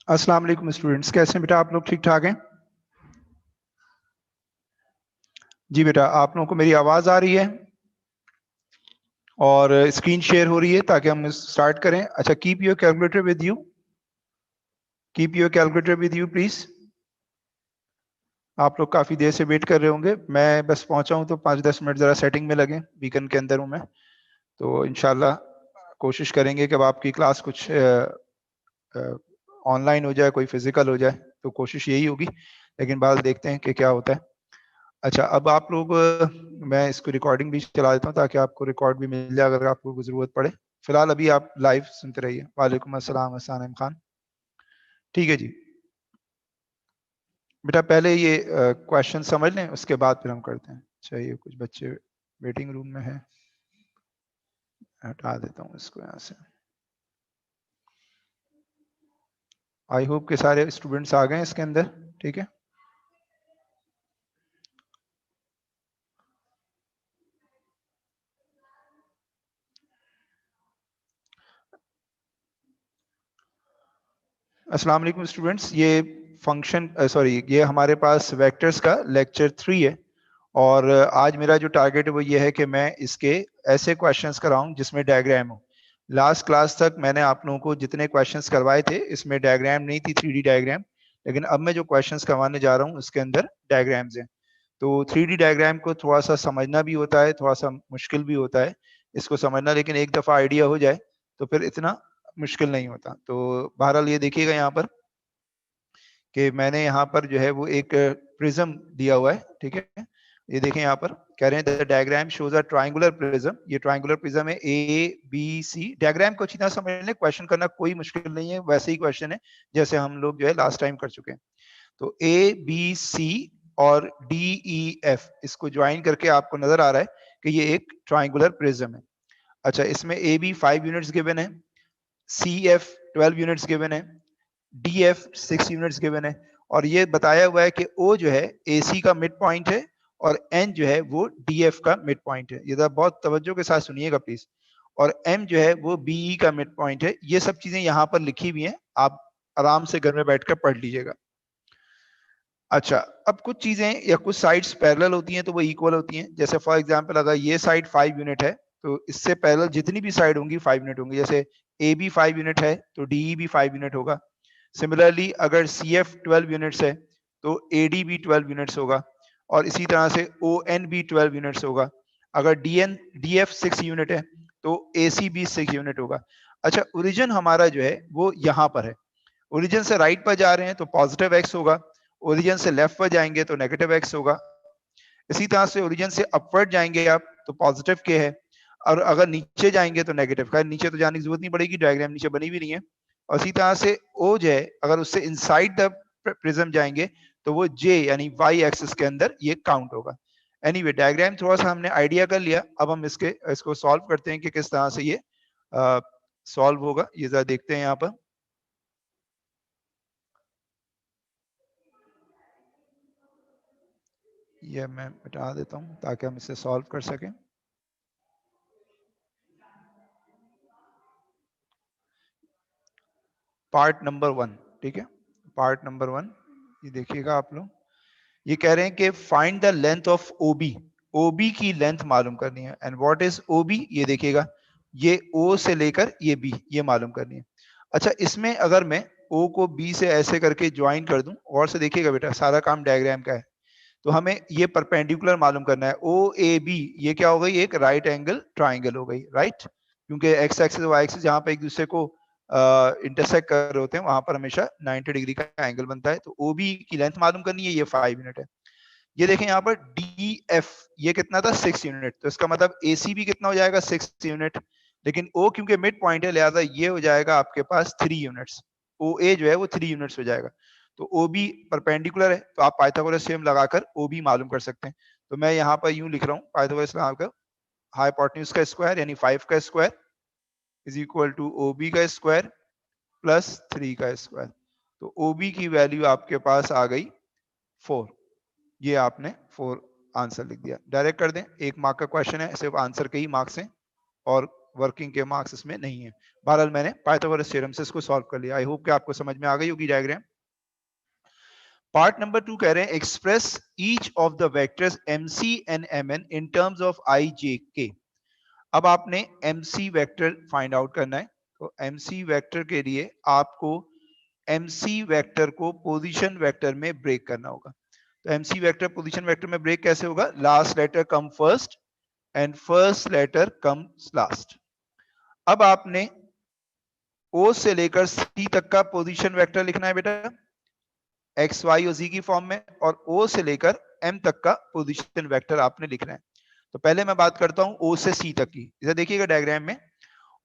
अस्सलाम वालेकुम स्टूडेंट्स, कैसे हैं बेटा आप लोग? ठीक ठाक हैं? जी बेटा, आप लोगों को मेरी आवाज़ आ रही है और स्क्रीन शेयर हो रही है ताकि हम स्टार्ट करें। अच्छा, keep your calculator with you, keep your calculator with you please. आप लोग काफ़ी देर से वेट कर रहे होंगे, मैं बस पहुंचा हूं तो 5-10 मिनट ज़रा सेटिंग में लगे। वीकेंड के अंदर हूं मैं, तो इंशाल्लाह कोशिश करेंगे कि अब आपकी क्लास कुछ ऑनलाइन हो जाए, कोई फिजिकल हो जाए, तो कोशिश यही होगी, लेकिन बाद देखते हैं कि क्या होता है। अच्छा, अब आप लोग मैं इसको रिकॉर्डिंग भी चला देता हूँ ताकि आपको रिकॉर्ड भी मिल जाए अगर आपको ज़रूरत पड़े। फिलहाल अभी आप लाइव सुनते रहिए। वालेकुम अस्सलाम हसन खान। ठीक है जी बेटा, पहले ये क्वेश्चन समझ लें, उसके बाद फिर हम करते हैं। चलिए, कुछ बच्चे वेटिंग रूम में हैं, हटा देता हूँ इसको यहाँ से। आई होप के सारे स्टूडेंट्स आ गए हैं इसके अंदर। ठीक है, अस्सलाम वालेकुम स्टूडेंट्स। ये फंक्शन ये हमारे पास वेक्टर्स का लेक्चर 3 है और आज मेरा जो टारगेट है वो ये है कि मैं इसके ऐसे क्वेश्चंस कराऊं जिसमें डायग्राम हो। लास्ट क्लास तक मैंने आप लोगों को जितने क्वेश्चंस करवाए थे इसमें डायग्राम नहीं थी, 3D डायग्राम, लेकिन अब मैं जो क्वेश्चंस करवाने जा रहा हूँ उसके अंदर डायग्राम्स हैं। तो 3D डायग्राम को थोड़ा सा समझना भी होता है, थोड़ा सा मुश्किल भी होता है इसको समझना, लेकिन एक दफ़ा आइडिया हो जाए तो फिर इतना मुश्किल नहीं होता। तो बहरहाल ये देखिएगा यहाँ पर कि मैंने यहाँ पर जो है वो एक प्रिज्म दिया हुआ है। ठीक है, ये देखें यहाँ पर कह रहे हैं the diagram shows a triangular prism. ये ट्रायंगुलर प्रिज्म है, A B C। डायग्राम को अच्छी तरह समझ लें, क्वेश्चन करना कोई मुश्किल नहीं है, वैसे ही क्वेश्चन है जैसे हम लोग जो है लास्ट टाइम कर चुके हैं। तो A B C और DEF इसको ज्वाइन करके आपको नजर आ रहा है कि ये एक ट्रायंगुलर प्रिज्म है। अच्छा, इसमें AB 5 यूनिट्स गिवन है, CF 12 यूनिट्स गिवन है, DF 6 यूनिट्स गिवन है, और ये बताया हुआ है कि O जो है AC का मिड पॉइंट है और N जो है वो DF का मिड पॉइंट है। ये जरा बहुत तवज्जो के साथ सुनिएगा प्लीज। और M जो है वो BE का मिड पॉइंट है। ये सब चीजें यहाँ पर लिखी हुई हैं, आप आराम से घर में बैठकर पढ़ लीजिएगा। अच्छा, अब कुछ चीजें या कुछ साइड्स पैरेलल होती हैं तो वो इक्वल होती हैं। जैसे फॉर एग्जांपल अगर ये साइड 5 यूनिट है तो इससे पैरेलल जितनी भी साइड होंगी 5 यूनिट होंगी। जैसे ए बी 5 यूनिट है तो डी भी 5 यूनिट होगा। सिमिलरली अगर सी एफ 12 यूनिट्स है तो ए डी भी 12 यूनिट्स होगा, और इसी तरह से ओ एन भी 12 यूनिट्स होगा। अगर डी एफ 6 यूनिट है तो ए सी भी 6 यूनिट होगा। अच्छा, ओरिजिन हमारा जो है वो यहाँ पर है। ओरिजिन से राइट पर जा रहे हैं तो पॉजिटिव एक्स होगा, ओरिजिन से लेफ्ट पर जाएंगे तो नेगेटिव एक्स होगा। इसी तरह से ओरिजिन से अपवर्ड जाएंगे आप तो पॉजिटिव के है, और अगर नीचे जाएंगे तो नेगेटिव का। नीचे तो जाने की जरूरत नहीं पड़ेगी, डायग्राम नीचे बनी भी नहीं है। और इसी तरह से ओ जो है अगर उससे इनसाइड द प्रिज्म जाएंगे तो वो जे यानी वाई एक्सिस के अंदर ये काउंट होगा। एनीवे, डायग्राम थोड़ा सा हमने आइडिया कर लिया, अब हम इसको सॉल्व करते हैं कि किस तरह से ये सॉल्व होगा। ये जरा देखते हैं यहाँ पर। ये मैं मिटा देता हूँ ताकि हम इसे सॉल्व कर सकें। पार्ट नंबर 1, ठीक है, पार्ट नंबर 1, ये देखिएगा आप लोग। ये कह रहे हैं कि find the length of OB. OB की लेंथ मालूम करनी है। एंड व्हाट इज ओबी, ये देखिएगा, ये ओ से लेकर ये बी, ये मालूम करनी है। अच्छा, इसमें अगर मैं ओ को बी से ऐसे करके ज्वाइन कर दूं, और से देखिएगा बेटा, सारा काम डायग्राम का है, तो हमें ये परपेंडिकुलर मालूम करना है। ओ ए बी, ये क्या हो गई, एक राइट एंगल ट्राइंगल हो गई, राइट, क्योंकि एक्स एक्सिस वाई एक्सिस जहां पे एक दूसरे को इंटरसेक्ट कर रहे होते हैं वहां पर हमेशा 90 डिग्री का एंगल बनता है। तो ओ बी की लेंथ मालूम करनी है, ये 5 यूनिट है। ये देखें यहाँ पर डी एफ, ये कितना था, 6 यूनिट, तो इसका मतलब ए सी भी कितना हो जाएगा, 6 यूनिट। लेकिन ओ क्योंकि मिड पॉइंट है लिहाजा ये हो जाएगा आपके पास 3 यूनिट्स। ओ ए जो है वो 3 यूनिट्स हो जाएगा। तो ओ बी परपेंडिकुलर है तो आप पाइथागोरस थ्योरम लगाकर ओ बी मालूम कर सकते हैं। तो मैं यहाँ पर यूं लिख रहा हूँ, पाइथागोरस लगाकर हाइपोटेन्यूज का स्क्वायर यानी 5 का square is equal to O B का स्क्वायर प्लस 3 का स्क्वायर। तो ओ बी की वैल्यू आपके पास आ गई 4। ये आपने 4 आंसर लिख दिया। डायरेक्ट कर दें, 1 मार्क का क्वेश्चन है, सिर्फ आंसर के ही मार्क्स हैं और वर्किंग के मार्क्स इसमें नहीं है। बहरहाल मैंने पाइथागोरस थ्योरम से इसको सॉल्व कर लिया। आई होप कि आपको समझ में आ गई होगी डायग्राम। पार्ट नंबर 2 कह रहे हैं express each of the vectors MC and MN in terms of I, J, K। अब आपने MC वेक्टर फाइंड आउट करना है। तो MC वेक्टर के लिए आपको MC वेक्टर को पोजीशन वेक्टर में ब्रेक करना होगा। तो MC वेक्टर पोजीशन वेक्टर में ब्रेक कैसे होगा? Last letter come first and first letter comes last. अब आपने O से लेकर C तक का पोजीशन वेक्टर लिखना है बेटा, X, Y और Z की फॉर्म में, और O से लेकर M तक का पोजीशन वेक्टर आपने लिखना है। तो पहले मैं बात करता हूं O से C तक की। इधर देखिएगा डायग्राम में,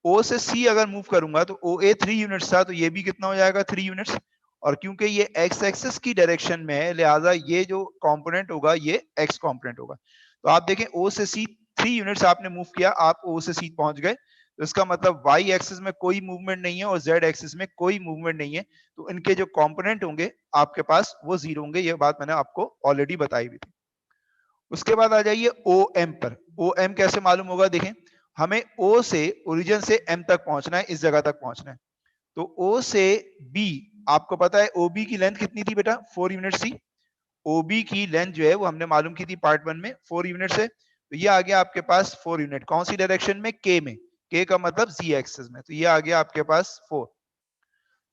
O से C अगर मूव करूंगा तो OA 3 यूनिट्स था, तो ये भी कितना हो जाएगा? 3 यूनिट्स। और क्योंकि ये X एक्सिस की डायरेक्शन में है, लिहाजा ये जो कंपोनेंट होगा ये X कंपोनेंट होगा। तो आप देखें O से C 3 यूनिट्स आपने मूव किया, आप O से C पहुंच गए। तो इसका मतलब Y एक्सिस में कोई मूवमेंट नहीं है और Z एक्सिस में कोई मूवमेंट नहीं है, तो इनके जो कंपोनेंट होंगे आपके पास वो जीरो होंगे। ये बात मैंने आपको ऑलरेडी बताई भी थी। उसके बाद आ जाइए OM पर। OM कैसे मालूम होगा? देखें, हमें O से ओरिजिन से M तक पहुंचना है, इस जगह तक पहुंचना है। तो O से B, आपको पता है OB की लेंथ कितनी थी बेटा? 4 यूनिट्स थी। OB की लेंथ जो है वो हमने मालूम की थी पार्ट 1 में, 4 यूनिट्स है। तो ये आ गया आपके पास 4 यूनिट। कौन सी डायरेक्शन में? K में। K का मतलब Z एक्सिस में, तो ये आ गया आपके पास 4।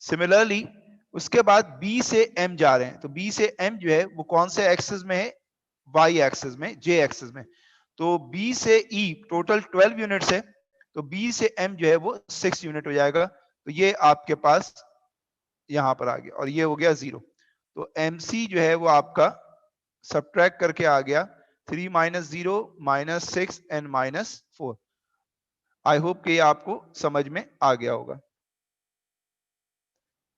सिमिलरली उसके बाद B से M जा रहे हैं, तो B से M जो है वो कौन से एक्सिस में है? Y एक्सिस में, J एक्सिस में। तो B से E टोटल 12 यूनिट्स है, तो B से M जो है वो 6 यूनिट हो जाएगा। तो ये आपके पास यहां पर आ गया और ये हो गया 0। तो MC जो है वो आपका सब्ट्रैक्ट करके आ गया 3 minus 0 minus 6 and minus 4। I hope कि ये आपको समझ में आ गया होगा।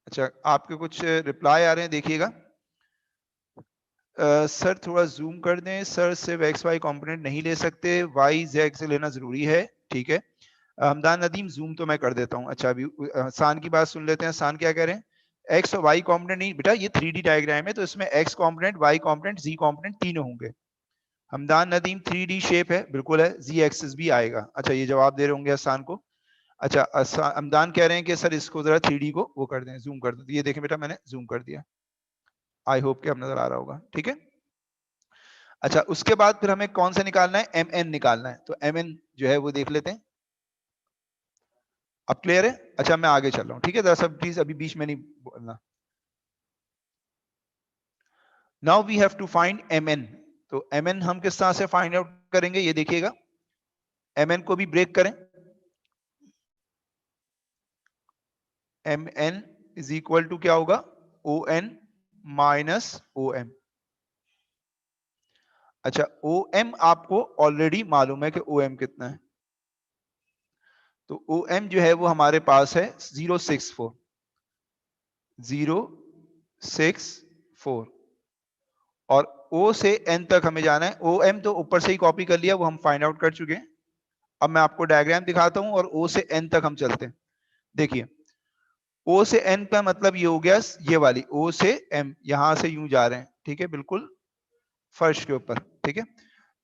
अच्छा, आपके कुछ रिप्लाई आ रहे हैं, देखिएगा। सर थोड़ा जूम कर दें। सर सिर्फ XY कंपोनेंट नहीं ले सकते, Y Z से लेना जरूरी है। ठीक है हमदान नदीम, जूम तो मैं कर देता हूं। अच्छा, अभी सान की बात सुन लेते हैं। सान क्या कह रहे हैं? X और Y कंपोनेंट नहीं बेटा, ये 3D डायग्राम है, तो इसमें X component, Y component, Z component तीनों होंगे। हमदान नदीम 3D शेप है, बिल्कुल है, Z एक्सिस भी आएगा। अच्छा, ये जवाब दे रहे होंगे आसान को। अच्छा, हमदान कह रहे हैं कि सर इसको जरा 3D को वो कर दें, जूम कर दें। ये देखें बेटा, मैंने जूम कर दिया। आई होप कि अब नजर आ रहा होगा। ठीक है। अच्छा, उसके बाद फिर हमें कौन सा निकालना है? MN निकालना है। तो MN जो है वो देख लेते हैं। अब क्लियर है? अच्छा, मैं आगे चल रहा हूं। ठीक है, जरा सब प्लीज अभी बीच में नहीं बोलना। Now we have to find MN। तो MN हम किस तरह से फाइंड आउट करेंगे? ये देखिएगा, MN को भी ब्रेक करें। MN इज इक्वल टू क्या होगा? ON minus OM। अच्छा, OM आपको ऑलरेडी मालूम है कि OM कितना है। तो OM जो है वो हमारे पास है 064 064 और O से N तक हमें जाना है। OM तो ऊपर से ही कॉपी कर लिया, वो हम फाइंड आउट कर चुके हैं। अब मैं आपको डायग्राम दिखाता हूं और O से N तक हम चलते हैं। देखिए, O से N का मतलब ये हो गया, ये वाली O से M, यहां से यूं जा रहे हैं। ठीक है, बिल्कुल फर्श के ऊपर। ठीक है,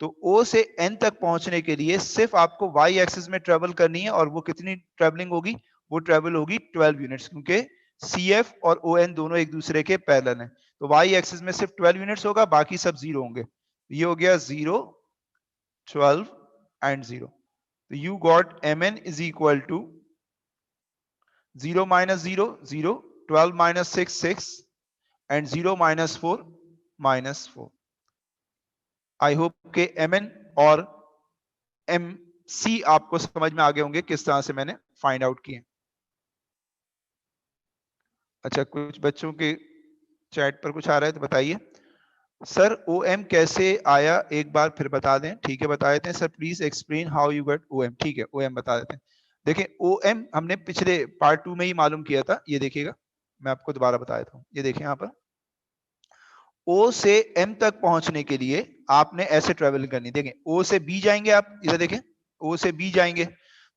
तो O से N तक पहुंचने के लिए सिर्फ आपको Y एक्सिस में ट्रेवल करनी है, और वो कितनी ट्रेवलिंग होगी? वो ट्रेवल होगी 12 यूनिट्स, क्योंकि CF और ON दोनों एक दूसरे के पैरेलल हैं। तो Y एक्सिस में सिर्फ 12 यूनिट्स होगा, बाकी सब जीरो होंगे। ये हो गया 0 12 एंड 0। तो you got MN is equal to 0 minus 0 0, 12 minus 6 6 and 0 minus 4 minus 4। I hope के MN और MC आपको समझ में आ गए होंगे किस तरह से मैंने फाइंड आउट किए। अच्छा, कुछ बच्चों के चैट पर कुछ आ रहा है तो बताइए। सर OM कैसे आया, एक बार फिर बता दें। ठीक है, बता देते हैं। Sir please explain how you get OM। ठीक है, OM बता देते हैं। देखिए, OM हमने पिछले पार्ट 2 में ही मालूम किया था। ये देखिएगा, मैं आपको दोबारा बता देता हूँ। ये देखिए, यहाँ पर O से M तक पहुंचने के लिए आपने ऐसे ट्रेवल करनी। देखें, O से B जाएंगे आप, इधर देखें, O से B जाएंगे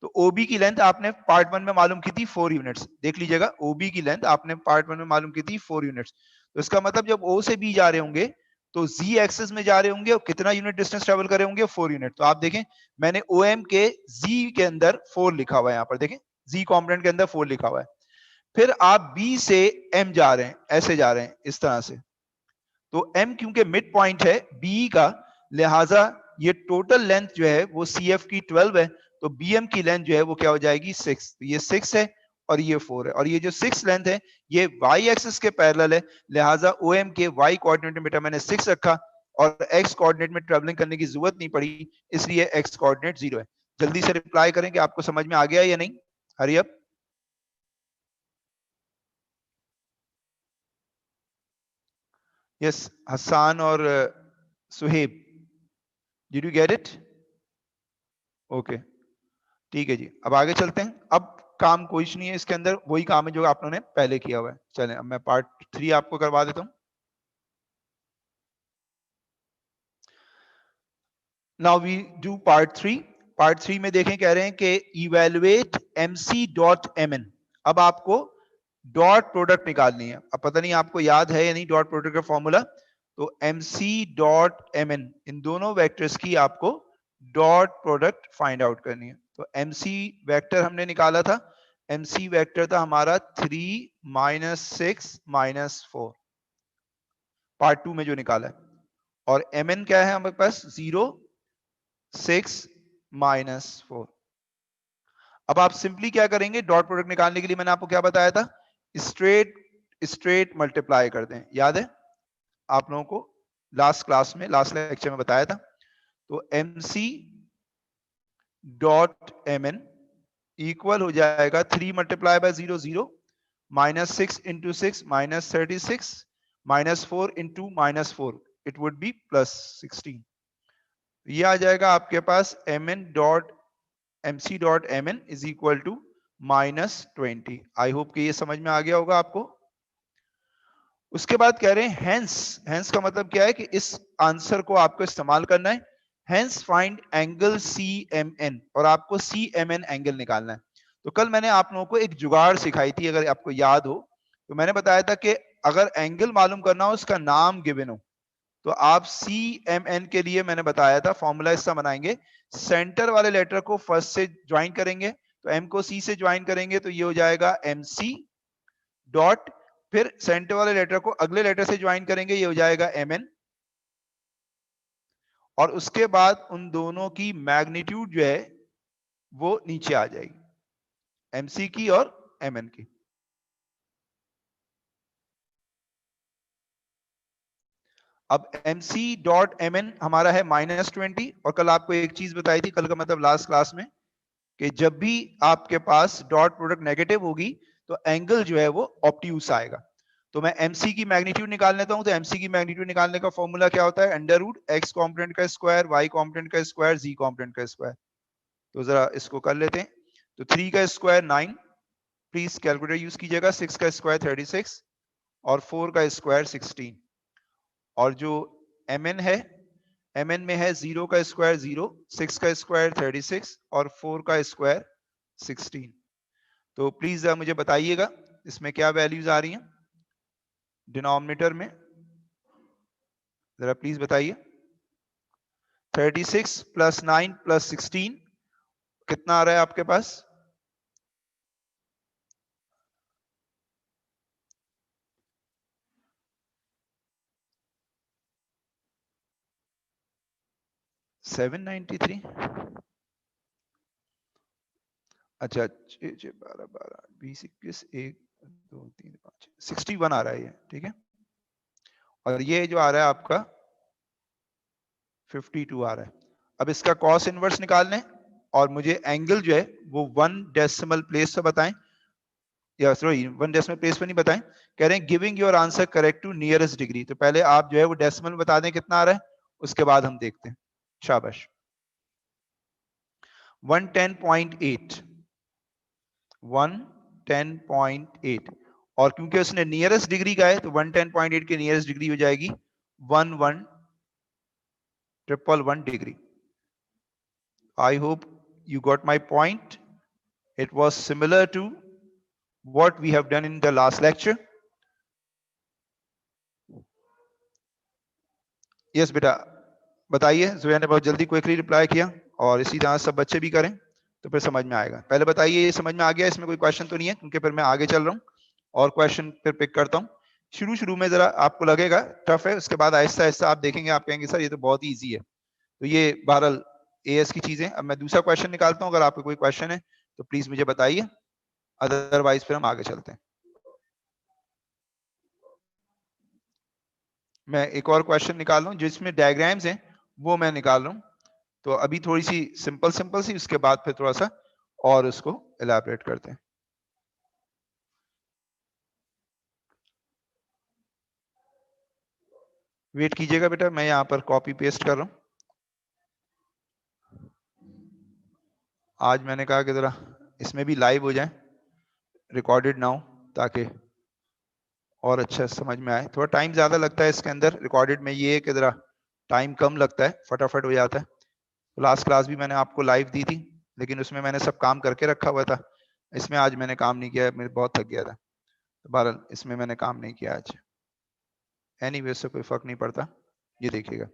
तो OB की लेंथ आपने पार्ट 1 में मालूम की थी 4 यूनिट्स। देख लीजिएगा, OB की लेंथ आपने पार्ट 1 में मालूम की थी 4 यूनिट्स। तो इसका मतलब जब O से B जा रहे होंगे तो z एक्सिस में जा रहे होंगे और कितना यूनिट डिस्टेंस ट्रेवल करे होंगे 4 यूनिट। तो आप देखें मैंने OM के z के अंदर 4 लिखा हुआ है, यहाँ पर देखें z कंपोनेंट के अंदर 4 लिखा हुआ है। फिर आप B से M जा रहे हैं, ऐसे जा रहे हैं इस तरह से, तो M क्योंकि मिड पॉइंट है BE का, लिहाजा ये टोटल लेंथ जो है वो CF की 12 है, तो BM की लेंथ जो है वो क्या हो जाएगी 6। तो ये 6 है और ये 4 है, और ये जो 6 लेंथ है ये y एक्सिस के पैरेलल है, लिहाजा OM के y कोऑर्डिनेट में मैंने 6 रखा और x कोऑर्डिनेट में ट्रेवलिंग करने की जरूरत नहीं पड़ी, इसलिए x कोऑर्डिनेट 0 है। जल्दी से रिप्लाई करें कि आपको समझ में आ गया या नहीं। Hurry up. यस हसन और Suhaib, did you get it? Okay ठीक है जी, अब आगे चलते हैं। अब काम कोई नहीं है इसके अंदर, वही काम है जो आप लोगों ने पहले किया हुआ है। चलें अब मैं पार्ट 3 आपको करवा देता हूं। Now we do part 3। Part 3 में देखें, कह रहे हैं कि इवेलुएट mc.mn। अब आपको डॉट प्रोडक्ट निकालनी है। अब पता नहीं आपको याद है या नहीं डॉट प्रोडक्ट का फॉर्मूला। तो mc.mn इन दोनों वेक्टर्स की आपको डॉट प्रोडक्ट फाइंड आउट करनी है। तो mc वेक्टर हमने निकाला था, mc वेक्टर था हमारा 3 -6 -4, पार्ट 2 में जो निकाला है। और mn क्या है हमारे पास 0 6 -4। अब आप सिंपली क्या करेंगे, डॉट प्रोडक्ट निकालने के लिए मैंने आपको क्या बताया था, स्ट्रेट स्ट्रेट मल्टीप्लाई कर दें। याद है आप लोगों को लास्ट क्लास में, लास्ट लेक्चर में बताया था। तो mc डॉट mn इक्वल हो जाएगा 3 multiply by 0 0 -6 into 6 -36 -4 into -4 it would be +16। ये आ जाएगा आपके पास mc dot mn is equal to -20। I hope कि ये समझ में आ गया होगा आपको। उसके बाद कह रहे हैं हेंस का मतलब क्या है कि इस आंसर को आपको इस्तेमाल करना है। हेंस फाइंड एंगल CMN, और आपको CMN एंगल निकालना है। तो कल मैंने आप लोगों को एक जुगाड़ सिखाई थी, अगर आपको याद हो, तो मैंने बताया था कि अगर एंगल मालूम करना हो उसका नाम गिवन हो, तो आप CMN के लिए मैंने बताया था फॉर्मूला इसका बनाएंगे, सेंटर वाले लेटर को फर्स्ट से ज्वाइन करेंगे, तो M को C से ज्वाइन करेंगे तो ये हो जाएगा MC डॉट, फिर सेंटर वाले लेटर को अगले लेटर से ज्वाइन करेंगे, ये हो जाएगा MN, और उसके बाद उन दोनों की मैग्नीट्यूड जो है वो नीचे आ जाएगी, MC की और MN की। अब MC डॉट MN हमारा है -20, और कल आपको एक चीज बताई थी, कल का मतलब लास्ट क्लास में, कि जब भी आपके पास डॉट प्रोडक्ट नेगेटिव होगी तो एंगल जो है वो ऑब्ट्यूस आएगा। तो मैं MC की मैग्नीट्यूड निकाल लेता हूं। तो MC की मैग्नीट्यूड निकालने का फॉर्मूला क्या होता है, अंडर रूट x कॉम्पोनेंट का स्क्वायर, y कॉम्पोनेंट का स्क्वायर, z कॉम्पोनेंट का स्क्वायर। तो जरा इसको कर लेते हैं। तो 3 का स्क्वायर 9, प्लीज कैलकुलेटर यूज कीजिएगा, 6 का स्क्वायर 36 और 4 का स्क्वायर 16, और जो mn है, mn में है 0 का स्क्वायर 0, 6 का स्क्वायर 36 और 4 का स्क्वायर 16। तो प्लीज मुझे बताइएगा इसमें क्या वैल्यूज आ रही हैं डिनोमिनेटर में, जरा प्लीज बताइए। 36 + 9 + 16 कितना आ रहा है आपके पास? $793। अच्छा 6 6 12 12 20 21 1 2 3 5 61 आ रहा है ये, ठीक है। और ये जो आ रहा है आपका 52 आ रहा है। अब इसका कॉस इनवर्स निकालने, और मुझे एंगल जो है वो 1 डेसिमल प्लेस पे बताएं, या सॉरी 1 डेसिमल प्लेस पे नहीं बताएं। कह रहे हैं giving your answer correct to nearest degree. तो पहले आप जो है वो डेसिमल बता दें कितना आ रहा है, उसके बाद हम देखते हैं। शाबाश। 110.8, 110.8, और क्योंकि उसने नियरेस्ट डिग्री का है तो 110.8 की नियरेस्ट डिग्री हो जाएगी 11,111 degree. I hope you got my point. It was similar to what we have done in the last lecture. Yes बेटा बताइए। जुबैर ने बहुत जल्दी क्विकली रिप्लाई किया और इसी तरह सब बच्चे भी करें तो फिर समझ में आएगा। पहले बताइए ये समझ में आ गया, इसमें कोई क्वेश्चन तो नहीं है? क्योंकि फिर मैं आगे चल रहा हूँ और क्वेश्चन फिर पिक करता हूँ। शुरू में जरा आपको लगेगा टफ है, उसके बाद आहिस्ता आहिस्ता आप देखेंगे, आप कहेंगे सर ये तो बहुत ही ईजी है। तो ये बहरहाल एएस की चीजें। अब मैं दूसरा क्वेश्चन निकालता हूँ, अगर आपको कोई क्वेश्चन है तो प्लीज मुझे बताइए, अदरवाइज फिर हम आगे चलते हैं। मैं एक और क्वेश्चन निकाल रहा हूँ जिसमें डायग्राम्स हैं, वो मैं निकाल रहा हूँ। तो अभी थोड़ी सी सिंपल सी, उसके बाद फिर थोड़ा सा और उसको एलैबोरेट करते हैं। वेट कीजिएगा बेटा, मैं यहाँ पर कॉपी पेस्ट कर रहा हूँ। आज मैंने कहा कि जरा इसमें भी लाइव हो जाए, रिकॉर्डेड ना हो, ताकि और अच्छा समझ में आए। थोड़ा टाइम ज्यादा लगता है इसके अंदर, रिकॉर्डेड में ये है कि जरा टाइम कम लगता है, फटाफट हो जाता है। तो लास्ट क्लास भी मैंने आपको लाइव दी थी, लेकिन उसमें मैंने सब काम करके रखा हुआ था। इसमें आज मैंने काम नहीं किया, मैं बहुत थक गया था। तो बहरहाल इसमें मैंने काम नहीं किया आज। एनीवे से कोई फर्क नहीं पड़ता। ये देखिएगा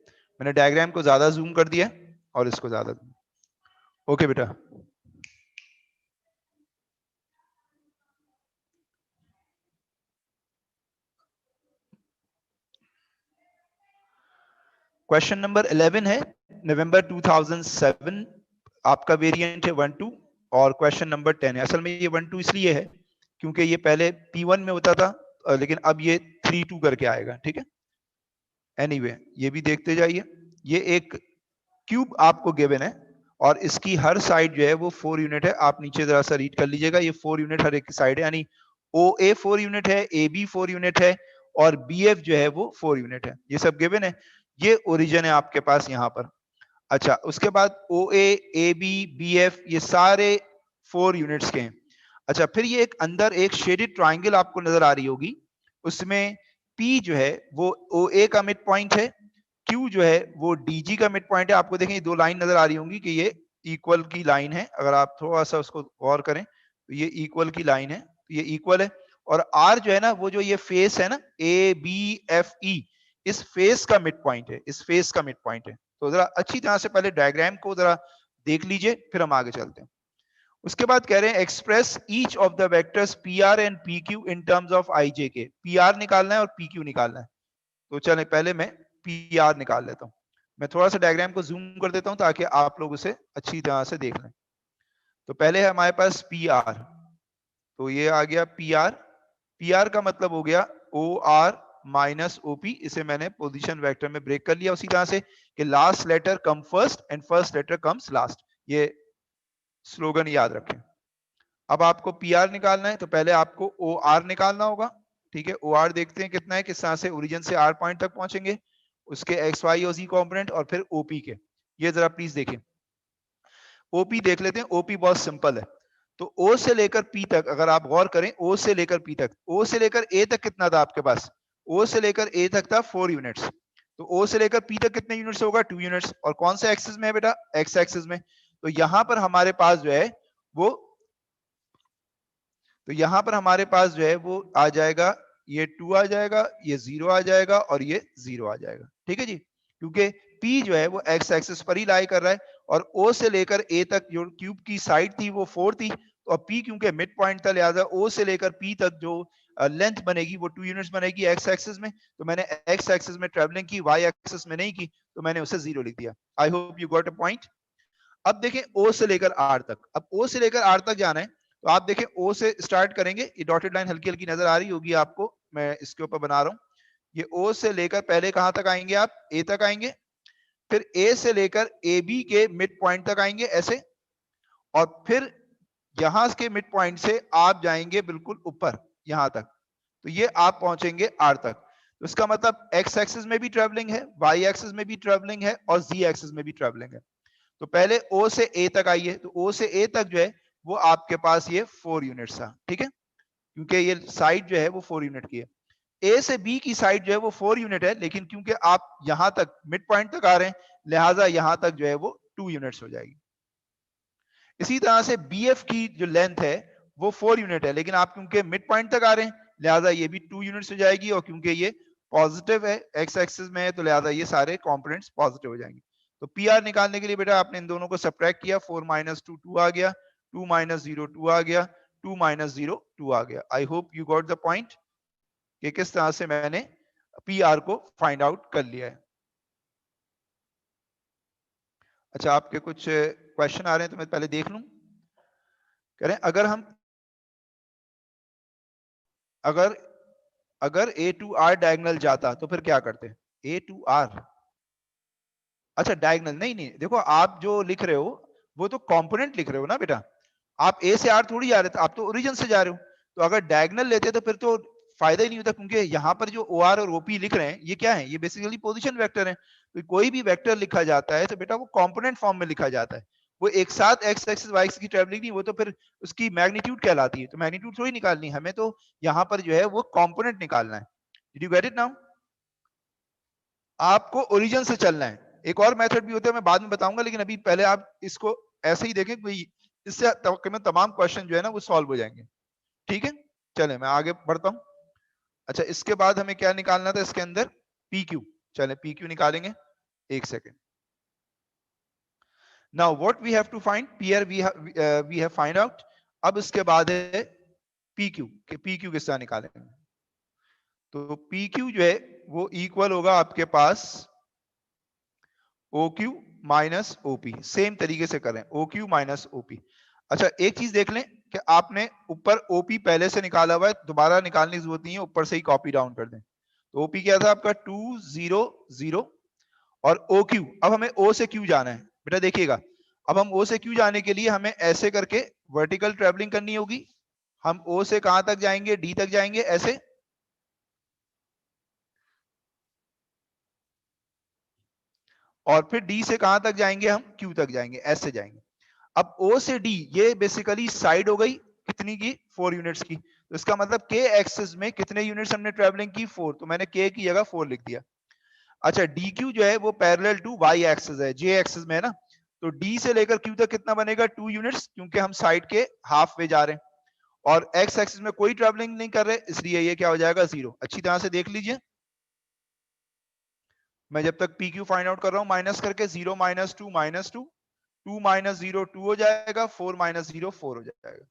मैंने डायग्राम को ज्यादा जूम कर दिया और इसको ज्यादा। ओके बेटा, क्वेश्चन नंबर 11 है, नवंबर 2007 आपका वेरिएंट है 1-2 और क्वेश्चन नंबर 10 है। असल में ये 1-2 इसलिए है क्योंकि ये पहले P1 में होता था, लेकिन अब ये 3-2 करके आएगा, ठीक है। एनीवे ये भी देखते जाइए। ये एक क्यूब आपको गिवन है और इसकी हर साइड जो है वो 4 यूनिट है। आप नीचे जरा सा रीड कर लीजिएगा, ये 4 यूनिट हर एक की साइड है, यानी OA 4 यूनिट है, AB 4 यूनिट है और BF जो है वो 4 यूनिट है। ये सब गिवन है, ये ओरिजिन है आपके पास यहाँ पर। अच्छा, उसके बाद OA, AB, BF ये सारे 4 यूनिट्स के हैं। अच्छा, फिर ये एक अंदर एक शेडेड ट्राइंगल आपको नजर आ रही होगी, उसमें P जो है वो OA का मिड पॉइंट है, Q जो है वो DG का मिड पॉइंट है। आपको देखें ये दो लाइन नजर आ रही होंगी कि ये इक्वल की लाइन है। अगर आप थोड़ा सा उसको गौर करें तो ये इक्वल की लाइन है, तो ये इक्वल है। और R जो है ना, वो जो ये फेस है ना ABFE, इस फेस का मिड पॉइंट है, इस फेस का मिड पॉइंट है। तो जरा अच्छी तरह से पहले डायग्राम को जरा देख लीजिए, फिर हम आगे चलते हैं। उसके बाद कह रहे हैं express each of the vectors PR and PQ in terms of IJK। PR निकालना है और PQ निकालना है। तो चलें पहले मैं PR निकाल लेता हूं। मैं थोड़ा सा डायग्राम को जूम कर देता हूं ताकि आप लोग उसे अच्छी तरह से देख लें। तो पहले है हमारे पास PR, तो ये आ गया PR। PR का मतलब हो गया OR माइनस OP। इसे मैंने पोजीशन वेक्टर में ब्रेक कर लिया उसी तरह से कि last letter come first and first letter comes last. ये स्लोगन याद रखें। अब आपको PR निकालना है तो पहले आपको OR निकालना होगा, ठीक है। OR देखते हैं कितना है, किस तरह से ओरिजिन से R पॉइंट तक पहुंचेंगे, उसके एक्स वाई और जी कॉम्पोनेंट और फिर OP के। ये जरा प्लीज देखें, OP देख लेते हैं। OP बहुत सिंपल है। तो O से लेकर P तक अगर आप गौर करें, O से लेकर P तक, O से लेकर A तक कितना था आपके पास? O से लेकर A तक था 4 यूनिट्स। तो O से लेकर P तक कितने यूनिट्स होगा? 2 यूनिट्स। और कौन से एक्सिस में है बेटा? एक्स एक्सिस में। तो यहां पर हमारे पास जो है वो, तो यहां पर हमारे पास जो है वो आ जाएगा, ये 2 आ जाएगा, ये 0 आ जाएगा और ये 0 आ जाएगा, ठीक है जी। क्योंकि P जो है वो एक्स एक्सिस पर ही लाई कर रहा है और O से लेकर A तक जो क्यूब की साइड थी वो 4 थी, तो अब P क्योंकि मिड पॉइंट था, लिहाजा O से लेकर P तक जो लेंथ बनेगी वो 2 यूनिट्स बनेगी एक्स एक्सिस में। तो मैंने एक्स एक्सिस में ट्रेवलिंग की, वाई एक्सिस में नहीं की, तो मैंने उसे 0 लिख दिया। आई hope you got a point. अब देखें O से लेकर R तक, अब O से लेकर R तक जाना है तो आप देखें O से स्टार्ट करेंगे। ये डॉटेड लाइन हल्की हल्की नजर आ रही होगी आपको, मैं इसके ऊपर बना रहा हूं। ये O से लेकर पहले कहां तक आएंगे आप? A तक आएंगे, फिर A से लेकर AB के मिड पॉइंट तक आएंगे ऐसे, और फिर यहां के मिड पॉइंट से आप जाएंगे बिल्कुल ऊपर यहां तक, तो ये आप पहुंचेंगे R तक। तो इसका मतलब एक्स एक्सिस में भी ट्रेवलिंग है, वाई एक्सिस में भी ट्रेवलिंग है और जी एक्सिस में भी ट्रेवलिंग है। तो पहले O से A तक आइए, तो O से A तक जो है वो आपके पास ये 4 यूनिट्स था, ठीक है, क्योंकि ये साइड जो है वो 4 यूनिट की है। A से B की साइड जो है वो 4 यूनिट है, लेकिन क्योंकि आप यहां तक मिड पॉइंट तक आ रहे हैं, लिहाजा यहां तक जो है वो 2 यूनिट्स हो जाएगी। इसी तरह से BF की जो लेंथ है वो 4 यूनिट है, लेकिन आप क्योंकि मिड पॉइंट तक आ रहे हैं, लिहाजा ये भी 2 यूनिट्स हो जाएगी, और क्योंकि ये पॉजिटिव है, एक्स एक्सिस में है, तो लिहाजा ये सारे कंपोनेंट्स पॉजिटिव हो जाएंगे। तो पी आर निकालने के लिए बेटा आपने इन दोनों को सब्ट्रैक्ट किया, 4 माइनस 2 2 आ गया, 2 माइनस 0 2 आ गया, 2 माइनस 0 2 आ गया। आई hope you got the point कि किस तरह से मैंने पी आर को फाइंड आउट कर लिया है। अच्छा, आपके कुछ क्वेश्चन आ रहे हैं तो मैं पहले देख लूं। कह रहे हैं अगर ए टू आर डायगोनल जाता तो फिर क्या करते? ए टू आर, अच्छा डायगोनल नहीं नहीं, देखो आप जो लिख रहे हो वो तो कंपोनेंट लिख रहे हो ना बेटा, आप ए से आर थोड़ी जा रहे थे, आप तो ओरिजिन से जा रहे हो। तो अगर डायगोनल लेते तो फिर तो फायदा ही नहीं होता, क्योंकि यहाँ पर जो ओ आर और ओपी लिख रहे हैं ये क्या है? ये बेसिकली पोजीशन वेक्टर है। तो कोई भी वेक्टर लिखा जाता है तो बेटा वो कंपोनेंट फॉर्म में लिखा जाता है, वो एक साथ एक्स एक्सिस वाई एक्सिस की ट्रेवलिंग नहीं, वो तो फिर उसकी मैग्नीट्यूड कहलाती है। तो मैग्नीट्यूड थोड़ी निकालनी, हमें तो यहाँ पर जो है वो कंपोनेंट निकालना है। Did you get it now? आपको ओरिजिन से चलना है। एक और मेथड भी होता है, मैं बाद में बताऊंगा, लेकिन अभी पहले आप इसको ऐसे ही देखें, कोई इससे तमाम क्वेश्चन जो है ना वो सॉल्व हो जाएंगे। ठीक है, चले मैं आगे बढ़ता हूं। अच्छा, इसके बाद हमें क्या निकालना था इसके अंदर? P Q. चले पी क्यू निकालेंगे, एक second. Now what we have to find, P R we have find out. अब इसके बाद है पी क्यू, कि पी क्यू किस तरह निकालेंगे। तो पी क्यू जो है वो इक्वल होगा आपके पास O Q minus OP. Same तरीके से करें, ओ क्यू माइनस ओपी। अच्छा, एक चीज देख लें कि आपने ऊपर ओपी पहले से निकाला हुआ है, दोबारा निकालने की जरूरत नहीं है, ऊपर से ही कॉपी डाउन कर दें। तो ओपी क्या था आपका? 2 0 0 और ओ क्यू। अब हमें ओ से क्यू जाना है बेटा, देखिएगा। अब हम ओ से क्यू जाने के लिए हमें ऐसे करके वर्टिकल ट्रेवलिंग करनी होगी। हम ओ से कहां तक जाएंगे? डी तक जाएंगे ऐसे, और फिर डी से कहां तक जाएंगे? हम क्यू तक जाएंगे, ऐसे जाएंगे। अब ओ से डी ये बेसिकली साइड हो गई कितनी की? 4 यूनिट्स की। तो इसका मतलब के एक्सिस में कितने यूनिट्स हमने ट्रेवलिंग की? 4। तो मैंने के की जगह 4 लिख दिया। अच्छा, डी क्यू जो है वो पैरेलल टू वाई एक्सिस है, जे एक्सिस में है ना। तो डी से लेकर क्यू तक कितना बनेगा? 2 यूनिट्स, क्योंकि हम साइड के हाफ वे जा रहे हैं और एक्स एक्सिस में कोई ट्रेवलिंग नहीं कर रहे, इसलिए ये क्या हो जाएगा? 0। अच्छी तरह से देख लीजिए, मैं जब तक पी क्यू फाइंड आउट कर रहा हूं माइनस करके, 0 माइनस 2 माइनस 2, 2 माइनस 0 2 हो जाएगा, 4 माइनस 0 4 हो जाएगा।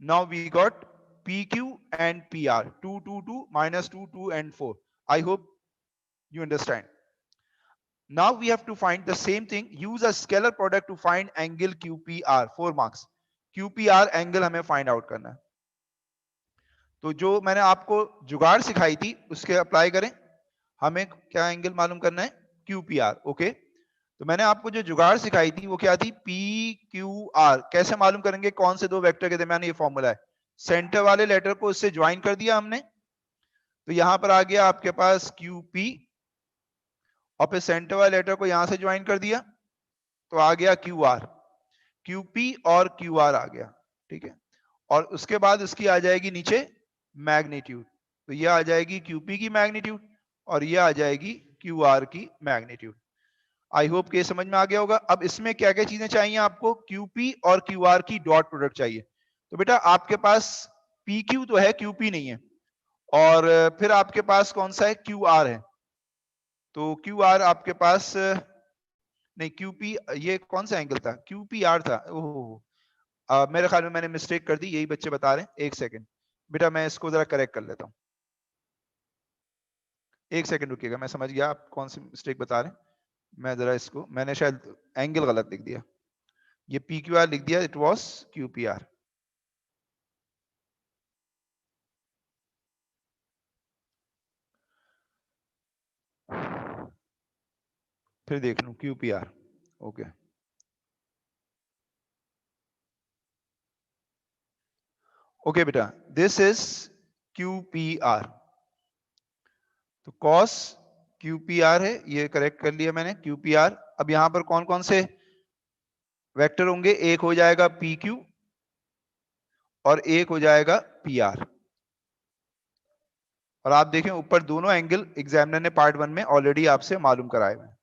Now we got PQ and PR, 2 2 2 minus 2 2 and 4. I hope you understand. Now we have to find the same thing. Use a scalar product to find angle QPR. 4 marks. QPR angle हमें find out करना है। तो जो मैंने आपको जुगाड़ सिखाई थी उसके अप्लाई करें। हमें क्या एंगल मालूम करना है? QPR। ओके, तो मैंने आपको जो जुगाड़ सिखाई थी वो क्या थी? PQR। कैसे मालूम करेंगे? कौन से दो वेक्टर के दरमियान ये फॉर्मूला है? सेंटर वाले लेटर को इससे ज्वाइन कर दिया हमने, तो यहां पर आ गया आपके पास QP, और फिर सेंटर वाले लेटर को यहां से ज्वाइन कर दिया तो आ गया QR। QP और QR आ गया, ठीक है। और उसके बाद इसकी आ जाएगी नीचे मैग्नीट्यूड, तो ये आ जाएगी QP की मैग्नीट्यूड और ये आ जाएगी QR की मैग्नीट्यूड। आई होप कि समझ में आ गया होगा। अब इसमें क्या क्या चीजें चाहिए आपको? QP और QR की डॉट प्रोडक्ट चाहिए। तो बेटा आपके पास PQ तो है, QP नहीं है, और फिर आपके पास कौन सा है? QR है। तो QR आपके पास नहीं, QP ये कौन सा एंगल था? QPR था। ओह, मेरे ख्याल में मैंने मिस्टेक कर दी, यही बच्चे बता रहे हैं। एक सेकंड बेटा, मैं इसको जरा करेक्ट कर लेता हूँ। एक सेकंड रुकिएगा, मैं समझ गया आप कौन सी मिस्टेक बता रहे हैं। मैं जरा इसको, मैंने शायद एंगल गलत लिख दिया, ये PQR लिख दिया, इट वाज QPR। फिर देख लूं QPR। ओके, ओके बेटा, दिस इज QPR। तो cos QPR है, ये करेक्ट कर लिया मैंने, QPR। अब यहां पर कौन कौन से वेक्टर होंगे? एक हो जाएगा PQ और एक हो जाएगा PR। और आप देखें ऊपर दोनों एंगल एग्जामिनर ने पार्ट 1 में ऑलरेडी आपसे मालूम कराए हुए हैं।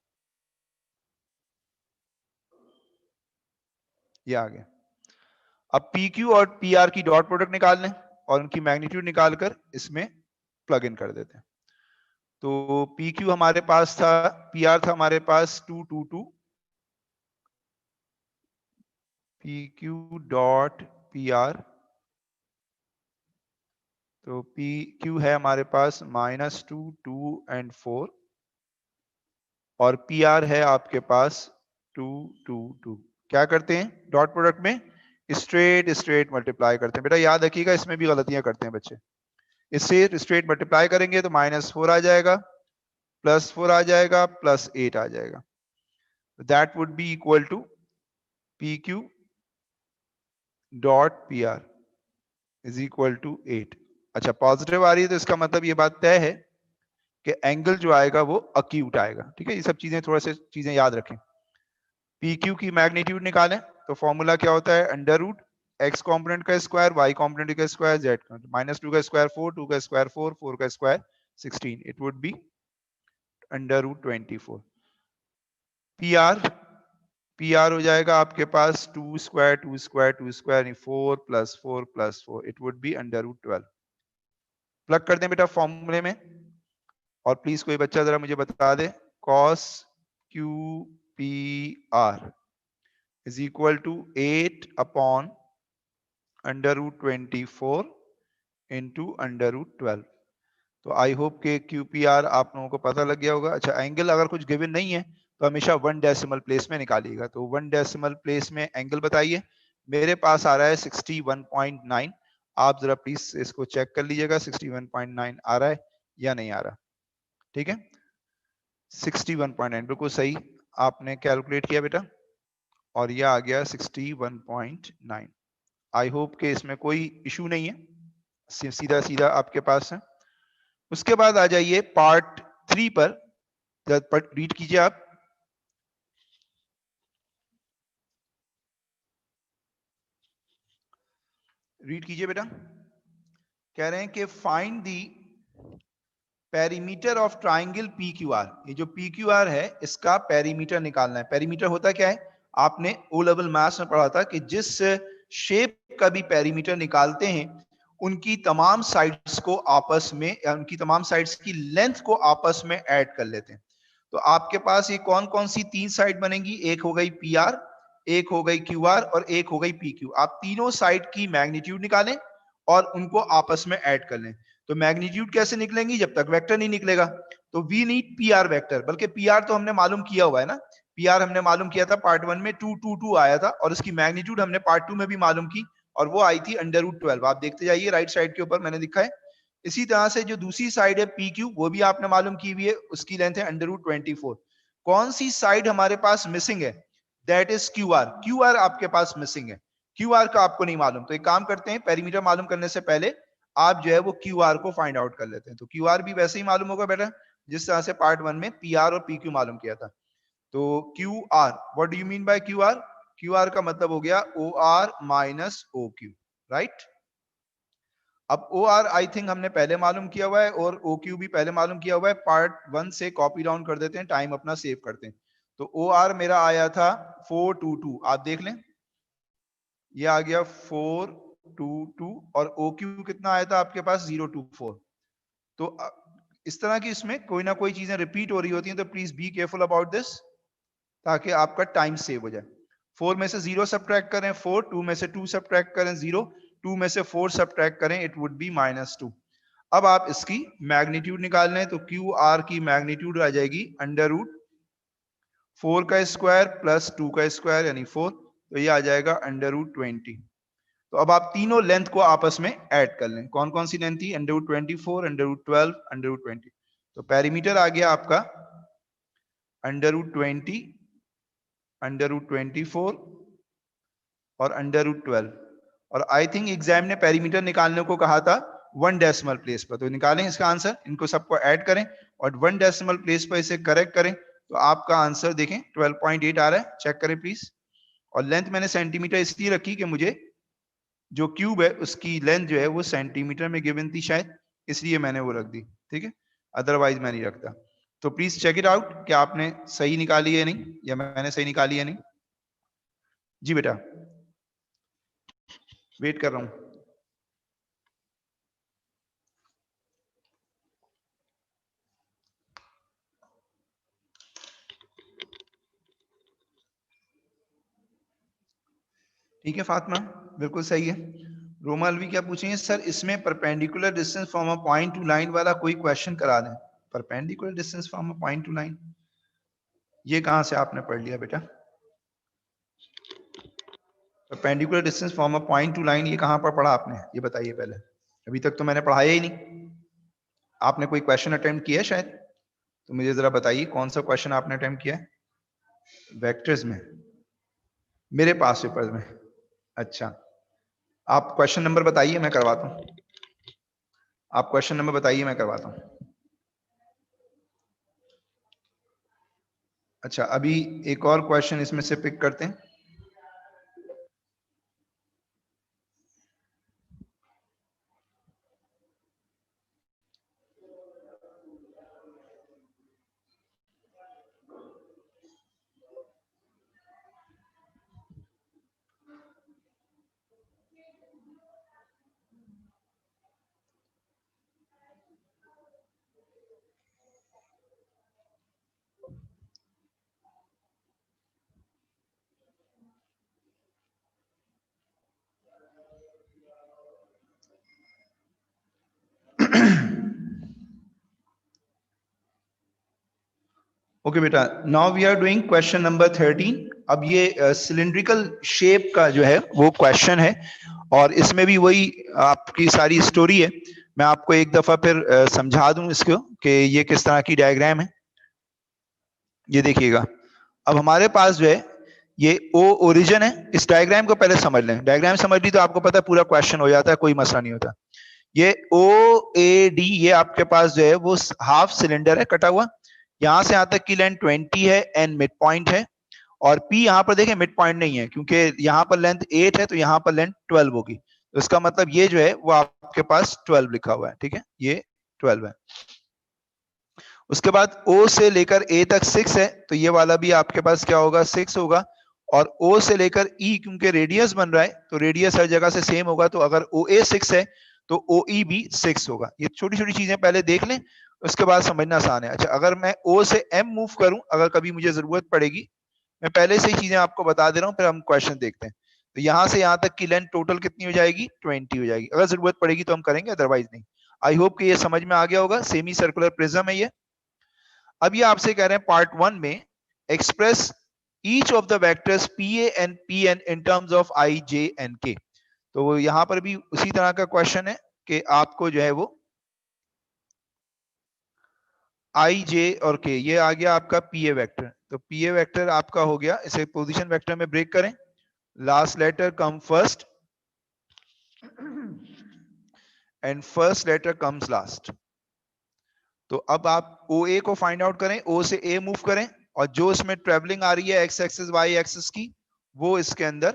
ये आ गया। अब PQ और PR की डॉट प्रोडक्ट निकाल लें और उनकी मैग्नीट्यूड निकालकर इसमें प्लग इन कर देते हैं। तो पी क्यू हमारे पास था, पी आर था हमारे पास 222, P Q dot P R, तो पी क्यू है हमारे पास -2, 2 एंड 4, और पी आर है आपके पास 2, 2, 2। क्या करते हैं डॉट प्रोडक्ट में स्ट्रेट स्ट्रेट मल्टीप्लाई करते हैं। बेटा याद रखिएगा, इसमें भी गलतियां करते हैं बच्चे। इससे स्ट्रेट मल्टीप्लाई करेंगे तो -4 आ जाएगा, +4 आ जाएगा, +8 आ जाएगा। That would be equal to P Q dot P R is equal to 8। अच्छा, पॉजिटिव आ रही है तो इसका मतलब ये बात तय है कि एंगल जो आएगा वो अक्यूट आएगा। ठीक है, ये सब चीजें थोड़ा से चीजें याद रखें। पी क्यू की मैग्नीट्यूड निकालें तो फॉर्मूला क्या होता है, अंडर रूट एक्स कॉम्पोनेंट का स्क्वायर, वाई कॉम्पोनेंट का स्क्वायर, जेड -2 का स्क्वायर 4, 2 का स्क्वायर 4, 4 का square 16। It would be under root 24। P R हो जाएगा आपके पास 2 square 2 square 2 square 4 + 4 + 4, it would be under root 12। Plug कर दें बेटा फॉर्मूले में, और प्लीज कोई बच्चा जरा मुझे बता दे, cos Q P R is equal to 8 upon under root 24 into under root 12। तो आई होप के क्यू पी आर आप लोगों को पता लग गया होगा। अच्छा, एंगल अगर कुछ गिवन नहीं है तो हमेशा 1 डेसिमल प्लेस में निकालिएगा। तो 1 डेसिमल प्लेस में एंगल बताइए। मेरे पास आ रहा है 61.9। आप जरा प्लीज इसको चेक कर लीजिएगा 61.9 आ रहा है या नहीं आ रहा। ठीक है, 61.9 बिल्कुल सही आपने कैलकुलेट किया बेटा, और यह आ गया 61.9। आई होप के इसमें कोई इशू नहीं है, सीधा सीधा आपके पास है। उसके बाद आ जाइए पार्ट 3 पर, रीड कीजिए आप। रीड कीजिए बेटा। कह रहे हैं कि find the perimeter of triangle P Q R. ये जो पी क्यू आर है इसका पेरीमीटर निकालना है। पेरीमीटर होता क्या है, आपने ओ लेवल मैथ्स में पढ़ा था कि जिस शेप का भी पेरीमीटर निकालते हैं उनकी तमाम साइड्स को आपस में, या उनकी तमाम साइड्स की लेंथ को आपस में ऐड कर लेते हैं। तो आपके पास ये कौन कौन सी 3 साइड बनेंगी, एक हो गई पी आर, एक हो गई क्यू आर, और एक हो गई पी क्यू। आप तीनों साइड की मैग्नीट्यूड निकालें और उनको आपस में ऐड कर लें। तो मैग्नीट्यूड कैसे निकलेंगी, जब तक वेक्टर नहीं निकलेगा। तो we need P R vector, बल्कि पी आर तो हमने मालूम किया हुआ है ना। पी आर हमने मालूम किया था पार्ट 1 में 222 आया था, और इसकी मैग्नीट्यूड हमने पार्ट 2 में भी मालूम की, और वो आई थी अंडर रूट 12। आप देखते जाइए राइट साइड के ऊपर मैंने लिखा है। इसी तरह से जो दूसरी साइड है पी क्यू, वो भी आपने मालूम की हुई है, उसकी लेंथ है अंडर रूट 24। कौन सी साइड हमारे पास मिसिंग है, that is Q R. Q are आपके पास मिसिंग है, क्यू आर का आपको नहीं मालूम। तो एक काम करते हैं, पेरीमीटर मालूम करने से पहले आप जो है वो क्यू आर को फाइंड आउट कर लेते हैं। तो क्यू आर भी वैसे ही मालूम होगा बेटा जिस तरह से पार्ट 1 में पी आर और पी क्यू मालूम किया था। तो Q R, what do you mean by Q R? Q R का मतलब हो गया O R minus O Q, right. अब ओ आर आई थिंक हमने पहले मालूम किया हुआ है, और ओ क्यू भी पहले मालूम किया हुआ है। पार्ट 1 से कॉपी डाउन कर देते हैं, टाइम अपना सेव करते हैं। तो ओ आर मेरा आया था 422, आप देख लें, ये आ गया 422, और ओ क्यू कितना आया था आपके पास 024। तो इस तरह की इसमें कोई ना कोई चीजें रिपीट हो रही होती हैं, तो please be careful about this, ताकि आपका टाइम सेव हो जाए। 4 में से 0 सब्ट्रैक्ट करें 4, 2 में से 2 सब्ट्रैक्ट करें 0, 2 में से 4 सब्ट्रैक्ट करें, इट वुड बी -2। अब आप इसकी मैग्नीट्यूड निकाल लें, तो क्यू आर की मैग्नीट्यूड आ जाएगी अंडर रूट 4 का स्क्वायर प्लस 2 का स्क्वायर यानी 4, तो ये आ जाएगा अंडर रूट 20। तो अब आप तीनों लेंथ को आपस में ऐड कर लें। कौन कौन सी लेंथ थी, under root 24, under root 12, under root 20। तो पेरीमीटर आ गया आपका अंडर रूट 20, अंडर रूट 24 और अंडर रूट 12। और आई थिंक एग्जाम ने पेरीमीटर निकालने को कहा था 1 डेसिमल प्लेस पर। तो निकालें इसका आंसर, इनको सबको ऐड करें और 1 डेसिमल प्लेस पर इसे करेक्ट करें, तो आपका आंसर देखें 12.8 आ रहा है। चेक करें प्लीज। और लेंथ मैंने सेंटीमीटर इसलिए रखी कि मुझे जो क्यूब है उसकी लेंथ जो है वो सेंटीमीटर में गिवन थी शायद, इसलिए मैंने वो रख दी। ठीक है, अदरवाइज मैं नहीं रखता। तो प्लीज चेक इट आउट कि आपने सही निकाली है नहीं, या मैंने सही निकाली है नहीं। जी बेटा, वेट कर रहा हूं। ठीक है फातिमा, बिल्कुल सही है। रोमा अलवी क्या पूछेंगे, सर इसमें perpendicular distance from a point two line वाला कोई क्वेश्चन करा दें। Perpendicular distance from a point two line, ये कहां से आपने पढ़ लिया बेटा? Perpendicular distance from a point two line, ये कहां पर पढ़ा आपने, ये बताइए पहले। अभी तक तो मैंने पढ़ाया ही नहीं। आपने कोई क्वेश्चन अटेम्प्ट किया है शायद, तो मुझे जरा बताइए कौन सा क्वेश्चन आपने अटेम्प्ट किया है वेक्टर्स में, मेरे पास पेपर में। अच्छा, आप क्वेश्चन नंबर बताइए, मैं करवाता हूँ। आप क्वेश्चन नंबर बताइए, मैं करवाता हूँ। अच्छा, अभी एक और क्वेश्चन इसमें से पिक करते हैं। ओके बेटा, now we are doing question number 13। अब ये सिलिंड्रिकल शेप का जो है वो क्वेश्चन है, और इसमें भी वही आपकी सारी स्टोरी है। मैं आपको एक दफा फिर समझा दूं इसको कि ये किस तरह की डायग्राम है। ये देखिएगा, अब हमारे पास जो है ये ओ ओरिजिन है। इस डायग्राम को पहले समझ लें, डायग्राम समझ ली तो आपको पता है पूरा क्वेश्चन हो जाता है, कोई मसला नहीं होता। ये ओ ए डी, ये आपके पास जो है वो हाफ सिलेंडर है कटा हुआ। यहां से यहां तक की लेंथ 20 है, एन मिड पॉइंट है। और पी यहां पर देखें मिड पॉइंट नहीं है, क्योंकि यहां पर लेंथ 8 है तो यहां पर लेंथ 12 होगी। तो इसका मतलब ये जो है वो आपके पास 12 लिखा हुआ है, ठीक है, ये 12 है। उसके बाद ओ से लेकर ए तक 6 है, तो ये वाला भी आपके पास क्या होगा, 6 होगा। और ओ से लेकर ई, क्योंकि रेडियस बन रहा है तो रेडियस हर जगह से सेम होगा, तो अगर ओ ए 6 है तो ओ ई भी 6 होगा। ये छोटी छोटी चीजें पहले देख लें, उसके बाद समझना आसान है। अच्छा, अगर मैं ओ से एम मूव करूं, अगर कभी मुझे जरूरत पड़ेगी, मैं पहले से ही चीजें आपको बता दे रहा हूं, फिर हम क्वेश्चन देखते हैं। तो यहां से यहां तक की लेंथ टोटल कितनी हो जाएगी, 20 हो जाएगी। अगर जरूरत पड़ेगी तो हम करेंगे, अदरवाइज नहीं। आई होप कि ये समझ में आ गया होगा। सेमी सर्कुलर प्रिज्म है ये। अब ये आपसे कह रहे हैं पार्ट 1 में, express each of the vectors P A and P N in terms of I J and K. तो यहां पर भी उसी तरह का क्वेश्चन है कि आपको जो है वो आई जे और के, ये आ गया आपका पी ए वेक्टर। तो पी ए वेक्टर आपका हो गया, इसे पोजीशन वेक्टर में ब्रेक करें। Last letter come first and first letter comes last. तो अब आप ओ ए को फाइंड आउट करें, ओ से ए मूव करें, और जो इसमें ट्रेवलिंग आ रही है एक्स एक्सिस वाई एक्सिस की, वो इसके अंदर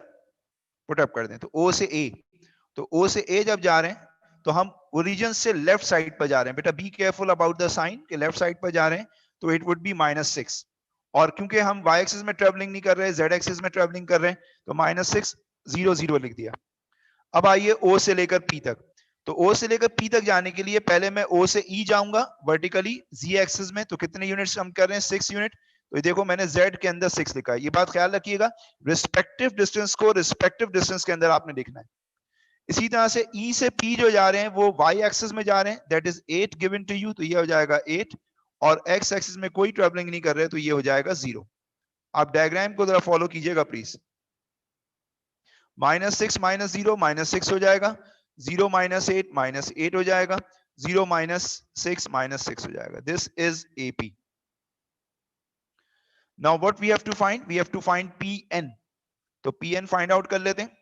पुटअप कर दें। तो ओ से ए, तो ओ से ए जब जा रहे हैं तो हम ओरिजिन से लेफ्ट साइड पर जा रहे हैं। बेटा be careful about the sign कि लेफ्ट साइड पर जा रहे हैं, तो इट वुड बी -6। और क्योंकि हम वाई एक्सिस में ट्रेवलिंग नहीं कर रहे, जेड एक्सिस में ट्रेवलिंग कर रहे हैं, तो -6 0 0 लिख दिया। अब आइए ओ से लेकर पी तक। तो ओ से लेकर पी तक जाने के लिए पहले मैं ओ से ई जाऊंगा वर्टिकली जी एक्सिस में। तो कितने यूनिट्स हम कर रहे हैं, 6 यूनिट। तो ये देखो मैंने जेड के अंदर 6 लिखा है। ये बात ख्याल रखिएगा, रिस्पेक्टिव डिस्टेंस को रिस्पेक्टिव डिस्टेंस के अंदर आपने लिखना है। इसी तरह से ई से पी जो जा रहे हैं वो वाई एक्सिस में जा रहे हैं, that is 8 given to you, तो ये हो जाएगा 8। और एक्स एक्सिस में कोई ट्रेवलिंग नहीं कर रहे, तो ये हो जाएगा 0। आप डायग्राम को जरा फॉलो कीजिएगा प्लीज। -6 -0 -6 हो जाएगा, 0 -8 -8 हो जाएगा, 0 -6 -6 हो जाएगा। This is AP। Now what we have to find, we have to find PN। तो PN फाइंड आउट कर लेते हैं।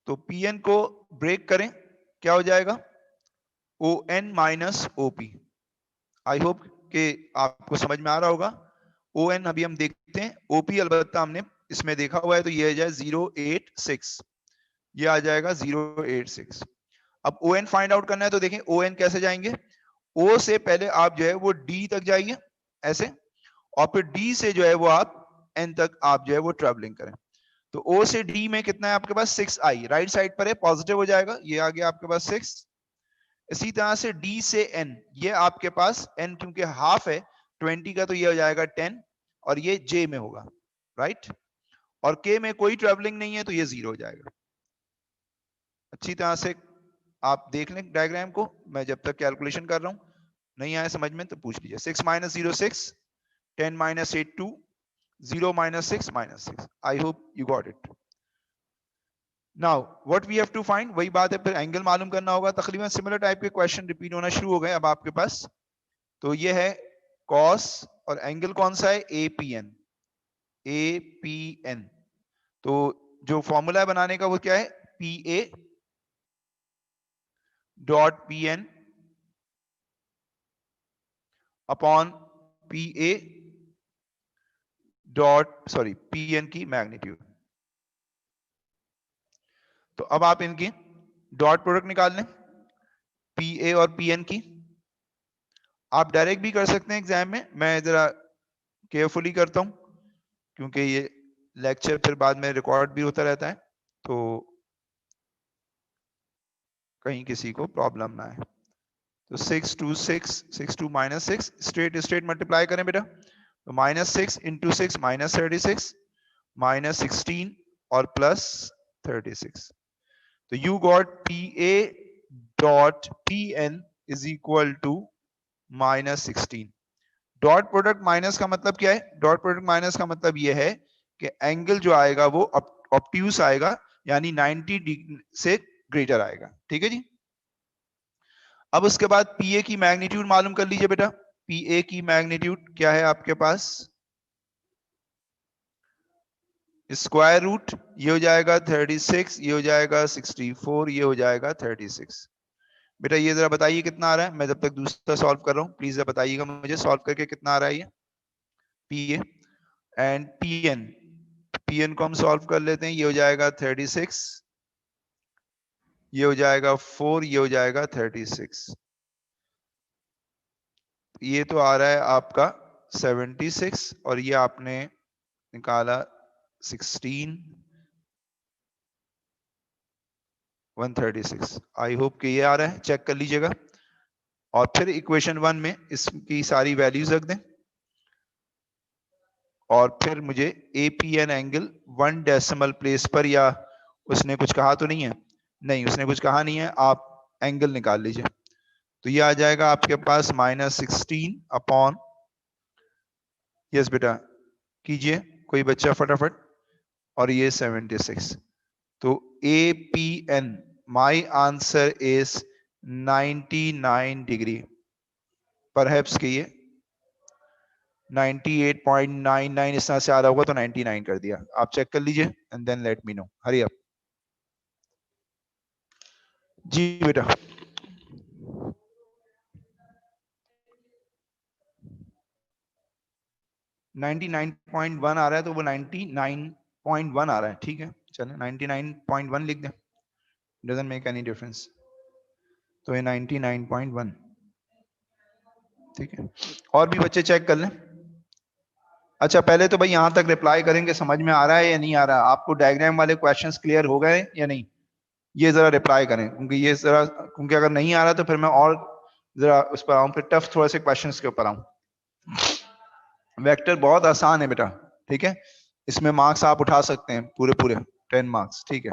तो PN को ब्रेक करें, क्या हो जाएगा, ON - OP। आई होप कि आपको समझ में आ रहा होगा। ON अभी हम देखते हैं, OP अलबत्ता हमने इसमें देखा हुआ है, तो ये आ जाए 086, ये आ जाएगा 086। अब ON फाइंड आउट करना है, तो देखें ON कैसे जाएंगे। O से पहले आप जो है वो D तक जाइए ऐसे, और फिर D से जो है वो आप N तक आप जो है वो ट्रेवलिंग करें। तो O से D में कितना है आपके पास, 6i राइट साइड पर है, पॉजिटिव हो जाएगा, ये आ गया आपके पास 6। इसी तरह से D से N, ये आपके पास N क्योंकि हाफ है 20 का, तो ये हो जाएगा 10। और ये J में होगा, राइट? और K में कोई ट्रेवलिंग नहीं है तो ये 0 हो जाएगा। अच्छी तरह से आप देख लें डायग्राम को, मैं जब तक कैलकुलेशन कर रहा हूं, नहीं आया समझ में तो पूछ लीजिए। 6 - 0 6, 10 - 8 2, 0 - 6 -6। I hope you got it. Now what we have to find, वही बात है, फिर एंगल मालूम करना होगा। तकरीबन सिमिलर टाइप के क्वेश्चन रिपीट होना शुरू हो गए अब आपके पास। तो ये है कॉस और एंगल कौन सा है, APN। APN तो जो फॉर्मूला बनाने का वो क्या है, PA dot PN upon PA dot PN की मैग्नीट्यूड। तो अब आप इनकी डॉट प्रोडक्ट निकाल लें, PA और PN की। आप डायरेक्ट भी कर सकते हैं एग्जाम में, मैं जरा केयरफुली करता हूं क्योंकि ये लेक्चर फिर बाद में रिकॉर्ड भी होता रहता है, तो कहीं किसी को प्रॉब्लम ना आए। तो 6 2 6 6 2 -6 स्ट्रेट स्ट्रेट मल्टीप्लाई करें बेटा, तो -6 × 6 -36 -16 और +36। तो you got PA dot PN is equal to -16। Dot product minus का मतलब क्या है, डॉट प्रोडक्ट माइनस का मतलब यह है कि एंगल जो आएगा वो ऑब्ट्यूस आएगा, यानी 90 डिग्री से ग्रेटर आएगा। ठीक है जी। अब उसके बाद PA की मैग्नीट्यूड मालूम कर लीजिए बेटा। PA की मैग्नीट्यूड क्या है आपके पास, स्क्वायर रूट, ये हो जाएगा 36, ये हो जाएगा 64, ये हो जाएगा 36। बेटा ये जरा बताइए कितना आ रहा है, मैं जब तक दूसरा सॉल्व कर रहा हूं प्लीज बताइएगा मुझे सॉल्व करके कितना आ रहा है ये PA एंड PN। PN को हम सॉल्व कर लेते हैं, ये हो जाएगा 36, ये हो जाएगा 4, ये हो जाएगा 36। ये तो आ रहा है आपका 76 और ये आपने निकाला 16 136। आई होप कि ये आ रहा है, चेक कर लीजिएगा। और फिर इक्वेशन 1 में इसकी सारी वैल्यूज रख दें और फिर मुझे APN एंगल 1 डेसिमल प्लेस पर, या उसने कुछ कहा तो नहीं है, नहीं उसने कुछ कहा नहीं है, आप एंगल निकाल लीजिए। तो ये आ जाएगा आपके पास -16 अपॉन, यस बेटा कीजिए कोई बच्चा फटाफट, और ये 76। तो APN my answer is 99 degree, perhaps कि ये 98.99 इस तरह से आ रहा होगा, तो 99 कर दिया। आप चेक कर लीजिए and then let me know, hurry up. जी बेटा 99.1 आ रहा है, तो वो 99.1 आ रहा है, ठीक है चले 99.1 लिख दें, डजंट मेक एनी डिफरेंस। तो ये 99.1, ठीक है। और भी बच्चे चेक कर लें। अच्छा पहले तो भाई यहां तक रिप्लाई करेंगे, समझ में आ रहा है या नहीं आ रहा, आपको डायग्राम वाले क्वेश्चंस क्लियर हो गए या नहीं, ये जरा रिप्लाई करें, क्योंकि ये जरा, क्योंकि अगर नहीं आ रहा तो फिर मैं और जरा उस पर आऊं, फिर टफ थोड़े से क्वेश्चंस के ऊपर आऊं। वेक्टर बहुत आसान है बेटा, ठीक है, इसमें मार्क्स आप उठा सकते हैं पूरे पूरे 10 मार्क्स, ठीक है।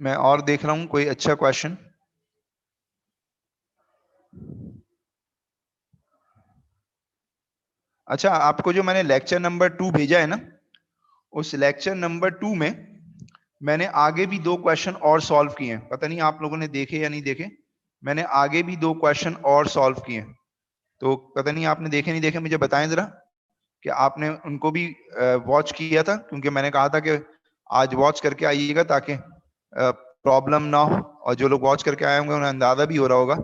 मैं और देख रहा हूं कोई अच्छा क्वेश्चन। अच्छा आपको जो मैंने लेक्चर नंबर 2 भेजा है ना, उस लेक्चर नंबर 2 में मैंने आगे भी 2 क्वेश्चन और सॉल्व किए हैं, पता नहीं आप लोगों ने देखे या नहीं देखे, मैंने आगे भी 2 क्वेश्चन और सॉल्व किए हैं, तो पता नहीं आपने देखे नहीं देखे, मुझे बताएं जरा कि आपने उनको भी वॉच किया था, क्योंकि मैंने कहा था कि आज वॉच करके आइएगा ताकि प्रॉब्लम ना हो, और जो लोग वॉच करके आए होंगे उन्हें अंदाजा भी हो रहा होगा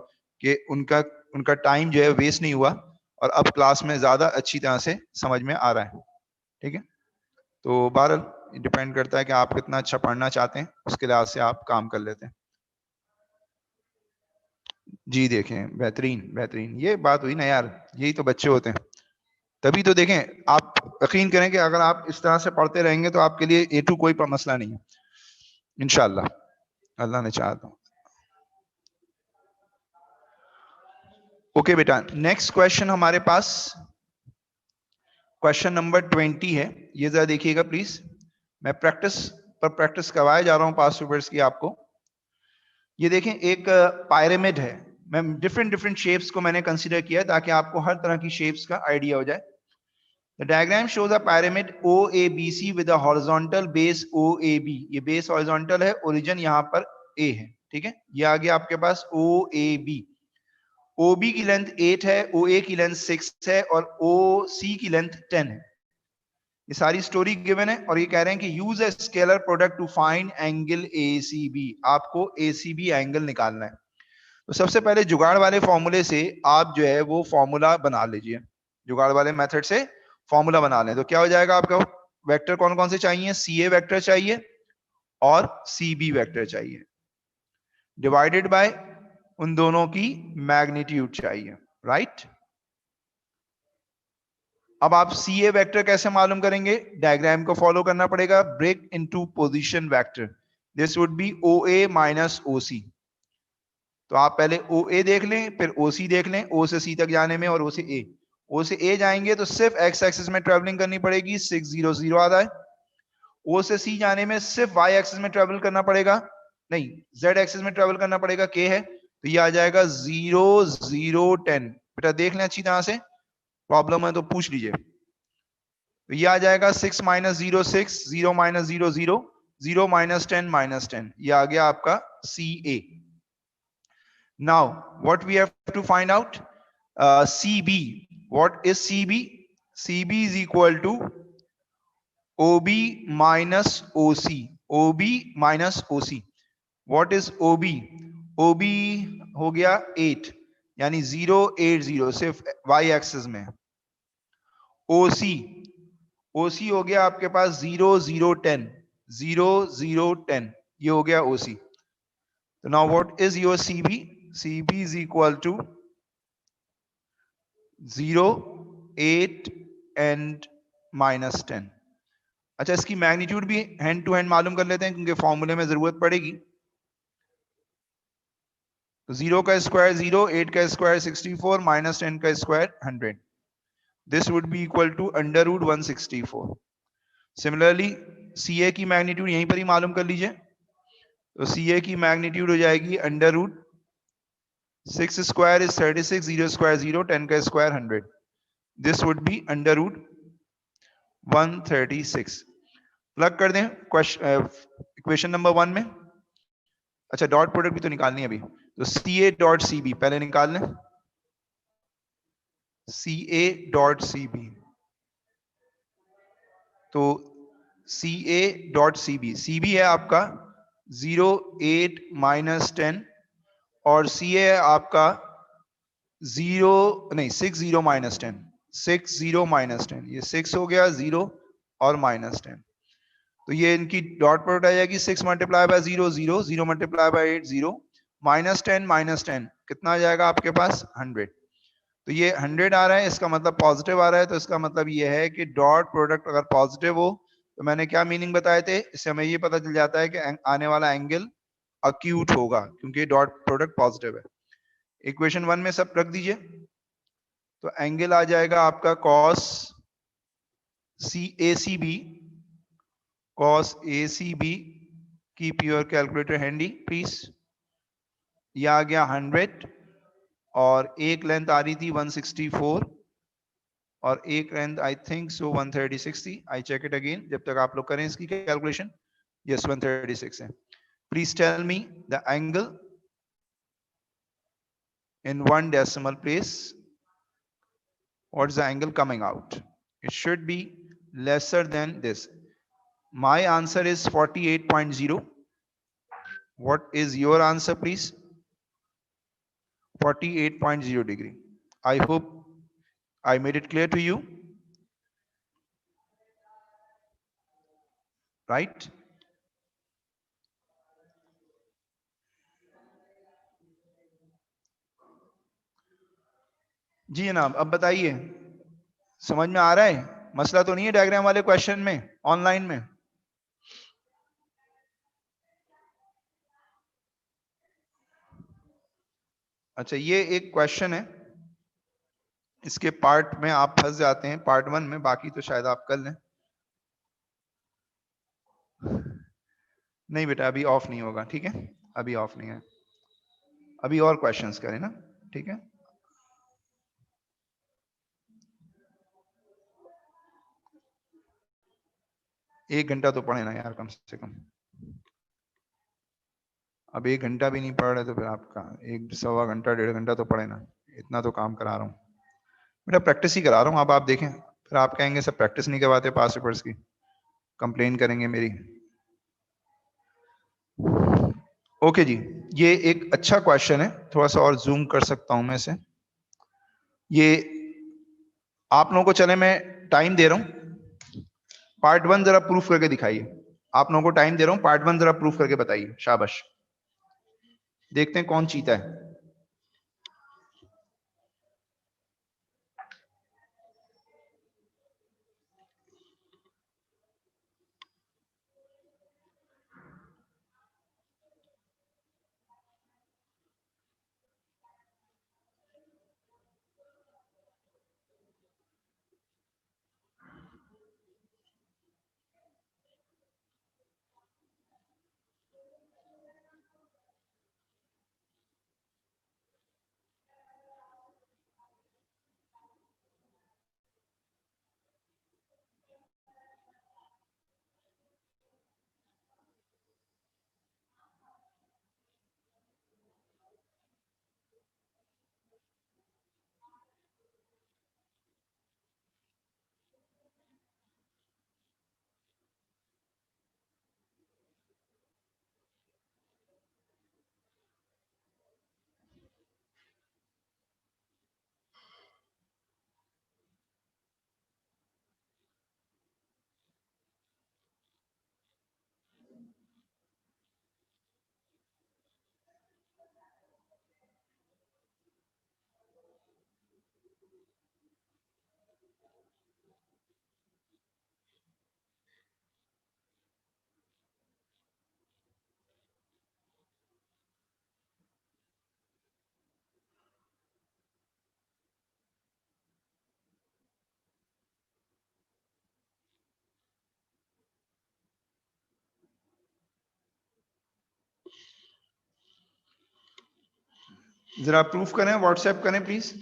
कि उनका उनका टाइम जो है वेस्ट नहीं हुआ, और अब क्लास में ज्यादा अच्छी तरह से समझ में आ रहा है, ठीक है। तो बहरहाल डिपेंड करता है कि आप कितना अच्छा पढ़ना चाहते हैं, उसके लिहाज से आप काम कर लेते हैं। जी देखें, बेहतरीन बेहतरीन, ये बात हुई ना यार, यही तो बच्चे होते हैं। तभी तो देखें, आप यकीन करें कि अगर आप इस तरह से पढ़ते रहेंगे तो आपके लिए A2 कोई मसला नहीं है इंशाल्लाह, अल्लाह ने चाहा तो। ओके बेटा, नेक्स्ट क्वेश्चन हमारे पास क्वेश्चन नंबर 20 है। ये जरा देखिएगा प्लीज। मैं प्रैक्टिस करवाया जा रहा हूं पास पेपर्स की आपको। ये देखें, एक पायरामिड है। मैं डिफरेंट डिफरेंट शेप्स को मैंने कंसीडर किया ताकि आपको हर तरह की शेप्स का आइडिया हो जाए। The diagram shows a pyramid OABC with a horizontal base OAB। ये बेस हॉरिजॉन्टल है, ओरिजिन यहाँ पर A है, ठीक है। ये आ गया आपके पास OAB। OB की लेंथ 8 है, OA की लेंथ 6 है और OC की लेंथ 10 है। ये सारी स्टोरी गिवन है और ये कह रहे हैं कि use a scalar product to find angle ACB। आपको ACB एंगल निकालना है। तो सबसे पहले जुगाड़ वाले फॉर्मूले से आप जो है वो फॉर्मूला बना लीजिए। जुगाड़ वाले मेथड से फॉर्मूला बना लें तो क्या हो जाएगा आपका। वेक्टर कौन कौन से चाहिए, CA वेक्टर चाहिए और CB वेक्टर चाहिए, डिवाइडेड बाय उन दोनों की मैग्नीट्यूड चाहिए, राइट। अब आप CA वेक्टर कैसे मालूम करेंगे, डायग्राम को फॉलो करना पड़ेगा। Break into position vector, this would be OA minus OC। तो आप पहले OA देख लें, फिर OC देख लें, O से C तक जाने में, और O से A जाएंगे तो सिर्फ x एक्सिस में ट्रेवलिंग करनी पड़ेगी, 600 आता है। O से C जाने में सिर्फ y एक्सिस में ट्रेवल करना पड़ेगा, नहीं z एक्सिस में ट्रेवल करना पड़ेगा, k है तो ये आ जाएगा 0 0 10। बेटा देख लें अच्छी तरह से, प्रॉब्लम है तो पूछ लीजिए। तो ये आ जाएगा 6 माइनस 0 6, 0 माइनस 0 0, 0 माइनस 10 माइनस 10। ये आ गया आपका CA। Now, what we have to find out? CB. What is CB? CB is equal to OB minus OC. OB minus OC. What is OB? OB हो गया 8, यानी 0 8 0, सिर्फ y एक्सिस में। OC, OC हो गया आपके पास 0 0 10, 0 0 10, ये हो गया OC। तो now what is your CB? CB is equal to 0 8 and minus 10। अच्छा, इसकी मैग्नीट्यूड भी हैंड टू हैंड मालूम कर लेते हैं क्योंकि फॉर्मूले में जरूरत पड़ेगी। तो 0 का स्क्वायर 0, 8 का स्क्वायर 64, माइनस 10 का square 100। This would be equal to under root 164। Similarly CA की मैग्नीट्यूड यहीं पर ही मालूम कर लीजिए। तो CA की मैग्नीट्यूड हो जाएगी under root 6 square is 36, 0 square 0, 10 का square 100। This would be under root 136। Plug कर दें इक्वेशन नंबर 1 में। अच्छा, डॉट प्रोडक्ट भी तो निकालनी है अभी, तो CA डॉट CB पहले निकाल लें। CA डॉट CB, तो CA डॉट CB, CB है आपका 0 8 माइनस 10 और CA है आपका 0 नहीं 6 0 माइनस 10, 6 0 माइनस 10, ये 6 हो गया 0 और माइनस 10। तो ये इनकी डॉट प्रोडक्ट आ जाएगी 6 multiply by 0 0, 0 multiply by 8 0, minus 10 कितना आ जाएगा आपके पास 100। तो ये 100 आ रहा है, इसका मतलब पॉजिटिव आ रहा है। तो इसका मतलब ये है कि डॉट प्रोडक्ट अगर पॉजिटिव हो तो मैंने क्या मीनिंग बताए थे, इससे हमें ये पता चल जाता है कि आने वाला एंगल अक्यूट होगा क्योंकि डॉट प्रोडक्ट पॉजिटिव है। इक्वेशन 1 में सब रख दीजिए तो एंगल आ जाएगा आपका cos ACB, cos ACB, keep your calculator handy please. ये आ गया 100 और एक लेंथ आ रही थी 164 और एक लेंथ आई थिंक सो 136 थी। आई चेक इट अगेन जब तक आप लोग करें इसकी कैलकुलेशन। यस 136 है। Please tell me the angle in 1 decimal place. What's the angle coming out? It should be lesser than this. My answer is 48.0. What is your answer, please? 48.0 degree. I hope I made it clear to you, right? जी जनाब, अब बताइए समझ में आ रहा है? मसला तो नहीं है डायग्राम वाले क्वेश्चन में ऑनलाइन में? अच्छा, ये एक क्वेश्चन है इसके पार्ट में आप फंस जाते हैं, पार्ट 1 में, बाकी तो शायद आप कर लें। नहीं बेटा अभी ऑफ नहीं होगा, ठीक है, अभी ऑफ नहीं है, अभी और क्वेश्चंस करें ना, ठीक है। एक घंटा तो पढ़े ना यार कम से कम, अब एक घंटा भी नहीं पढ़ रहे तो फिर आपका एक सवा घंटा 1.5 घंटा तो पढ़े ना, इतना तो काम करा रहा हूँ बेटा, प्रैक्टिस ही करा रहा हूँ। अब आप देखें, फिर आप कहेंगे सब प्रैक्टिस नहीं करवाते पास पेपर्स की, कंप्लेन करेंगे मेरी। ओके जी, ये एक अच्छा क्वेश्चन है, थोड़ा सा और जूम कर सकता हूं मैं इसे। ये आप लोगों को, चले मैं टाइम दे रहा हूं, पार्ट 1 जरा प्रूफ करके दिखाइए। आप लोगों को टाइम दे रहा हूं, पार्ट 1 जरा प्रूफ करके बताइए, शाबाश। देखते हैं कौन जीता है। जरा प्रूफ करें, व्हाट्सएप करें प्लीज।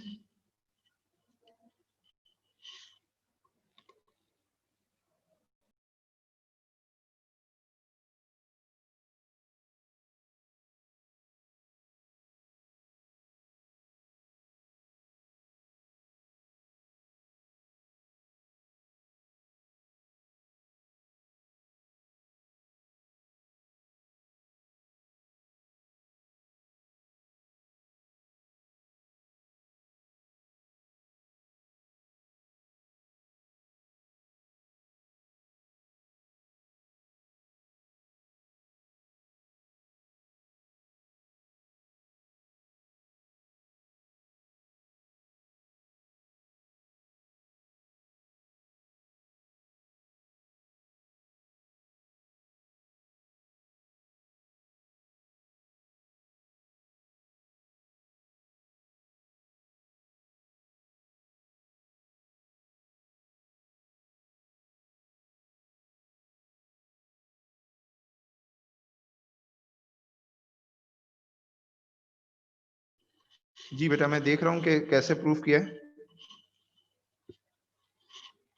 जी बेटा मैं देख रहा हूं कि कैसे प्रूफ किया है।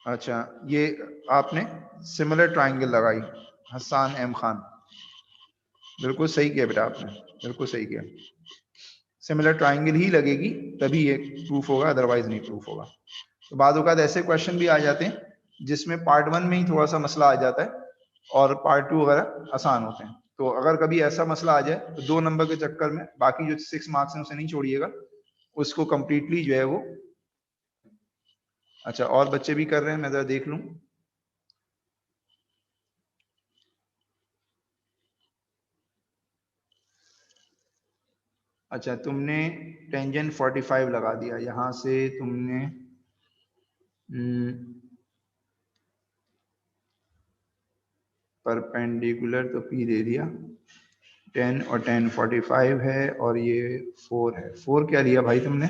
अच्छा, ये आपने सिमिलर ट्राइंगल लगाई, हसन एम खान, बिल्कुल सही किया बेटा आपने, बिल्कुल सही किया। सिमिलर ट्राइंगल ही लगेगी तभी ये प्रूफ होगा, अदरवाइज नहीं प्रूफ होगा। तो बाद औक़ात ऐसे क्वेश्चन भी आ जाते हैं जिसमें पार्ट 1 में ही थोड़ा सा मसला आ जाता है और पार्ट 2 वगैरह आसान होते हैं। तो अगर कभी ऐसा मसला आ जाए तो 2 नंबर के चक्कर में बाकी जो 6 मार्क्स हैं उसे नहीं छोड़िएगा, उसको कंप्लीटली जो है वो। अच्छा, और बच्चे भी कर रहे हैं, मैं जरा देख लूं। अच्छा, तुमने टेंजेंट 45 लगा दिया, यहां से तुमने परपेंडिकुलर तो पी दे दिया, 10 और 10 45 है, और ये 4 है। 4 क्या दिया भाई तुमने?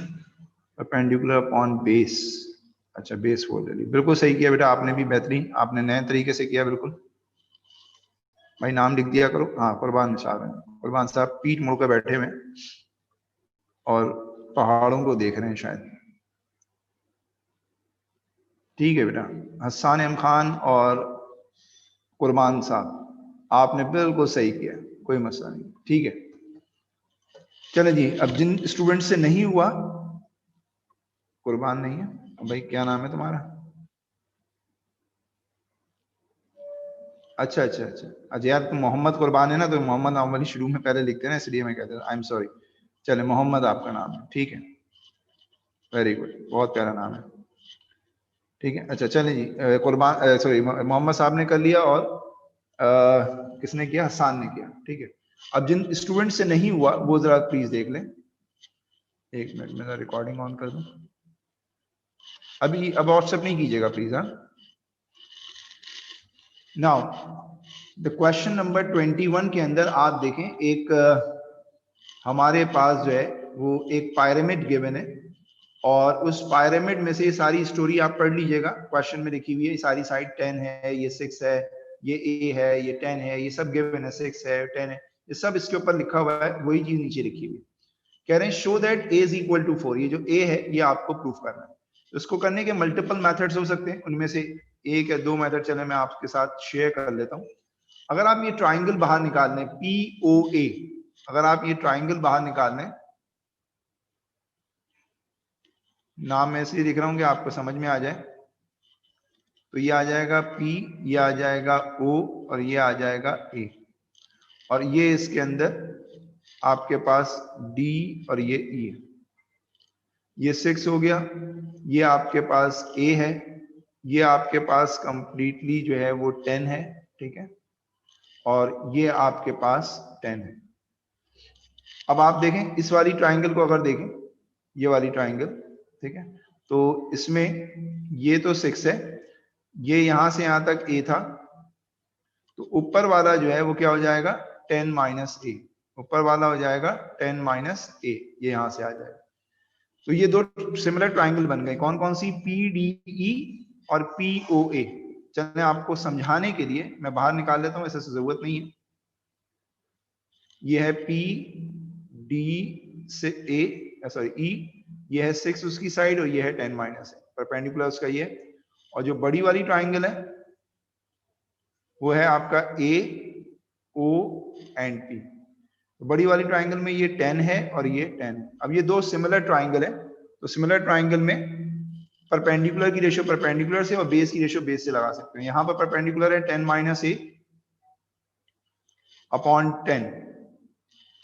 Perpendicular upon base. अच्छा बेस 4 ले ली, बिल्कुल सही किया बेटा आपने भी, बेहतरीन, आपने नए तरीके से किया बिल्कुल। भाई नाम लिख दिया करो। हाँ कुर्बान साहब हैं, कुर्बान साहब पीठ मुड़कर बैठे हुए हैं और पहाड़ों को देख रहे हैं शायद। ठीक है बेटा, हसन एम खान और कुर्बान साहब आपने बिल्कुल सही किया, कोई मसला नहीं, ठीक है। चले जी, अब जिन स्टूडेंट से नहीं हुआ, कुर्बान नहीं है, अब भाई क्या नाम है तुम्हारा? अच्छा अच्छा अच्छा अच्छा यार, तुम मोहम्मद कुर्बान है ना, तो मोहम्मद नाम वाली शुरू में पहले लिखते हैं ना, इसलिए मैं कहता हूँ आई एम सॉरी। चले मोहम्मद आपका नाम है, ठीक है, वेरी गुड, बहुत प्यारा नाम है, ठीक है। अच्छा चलें जी, कुर्बान सॉरी मोहम्मद साहब ने कर लिया और किसने किया? हसान ने किया, ठीक है। अब जिन स्टूडेंट से नहीं हुआ वो जरा प्लीज देख लें। एक मिनट में रिकॉर्डिंग ऑन कर दूं। अभी अब व्हाट्सएप नहीं कीजिएगा प्लीज। हाँ, नाउ द क्वेश्चन नंबर 21 के अंदर आप देखें, एक हमारे पास जो है वो एक पायरामिड गिवन है, और उस पायरामिड में से ये सारी स्टोरी आप पढ़ लीजिएगा, क्वेश्चन में लिखी हुई है। ये सारी साइड 10 है, ये 6 है, ये ए है, ये 10 है, ये सब गिवन है, 6 है, 10 है, ये सब इसके ऊपर लिखा हुआ है, वही चीज नीचे लिखी हुई है। कह रहे हैं show that A is equal to 4, ये जो ए है ये आपको प्रूफ करना है। तो इसको करने के मल्टीपल मेथड्स हो सकते हैं, उनमें से एक या दो मेथड चले मैं आपके साथ शेयर कर लेता हूँ। अगर आप ये ट्राइंगल बाहर निकाल लें, POA, अगर आप ये ट्राइंगल बाहर निकाल लें, नाम मैं इसलिए लिख रहा हूं कि आपको समझ में आ जाए, तो ये आ जाएगा P, ये आ जाएगा O, और ये आ जाएगा A, और ये इसके अंदर आपके पास D और ये E है। ये 6 हो गया, ये आपके पास A है, ये आपके पास कंप्लीटली जो है वो 10 है, ठीक है, और ये आपके पास 10 है। अब आप देखें इस वाली ट्राइंगल को, अगर देखें ये वाली ट्राइंगल, ठीक है, तो इसमें ये तो 6 है, ये यहां से यहां तक A था, तो ऊपर वाला जो है वो क्या हो जाएगा? 10 माइनस ए, ऊपर वाला हो जाएगा 10 माइनस ए, ये यहां से आ जाएगा। तो ये दो सिमिलर ट्राइंगल बन गए, कौन कौन सी? PDE और POA। चलने आपको समझाने के लिए मैं बाहर निकाल लेता हूं, ऐसे जरूरत नहीं है। ये है PD से A, सॉरी E, ये है 6 उसकी साइड, और ये है 10 माइनस है, परपेंडिकुलर उसका ये है। और जो बड़ी वाली ट्राइंगल है वो है आपका AO एंड P। बड़ी वाली ट्राइंगल में ये 10 है और ये 10 है। अब ये दो सिमिलर ट्राइंगल है, तो सिमिलर ट्राइंगल में परपेंडिकुलर की रेशियो परपेंडिकुलर से और बेस की रेशियो बेस से लगा सकते हैं। यहां पर परपेंडिकुलर है 10 माइनस ए अपॉन 10,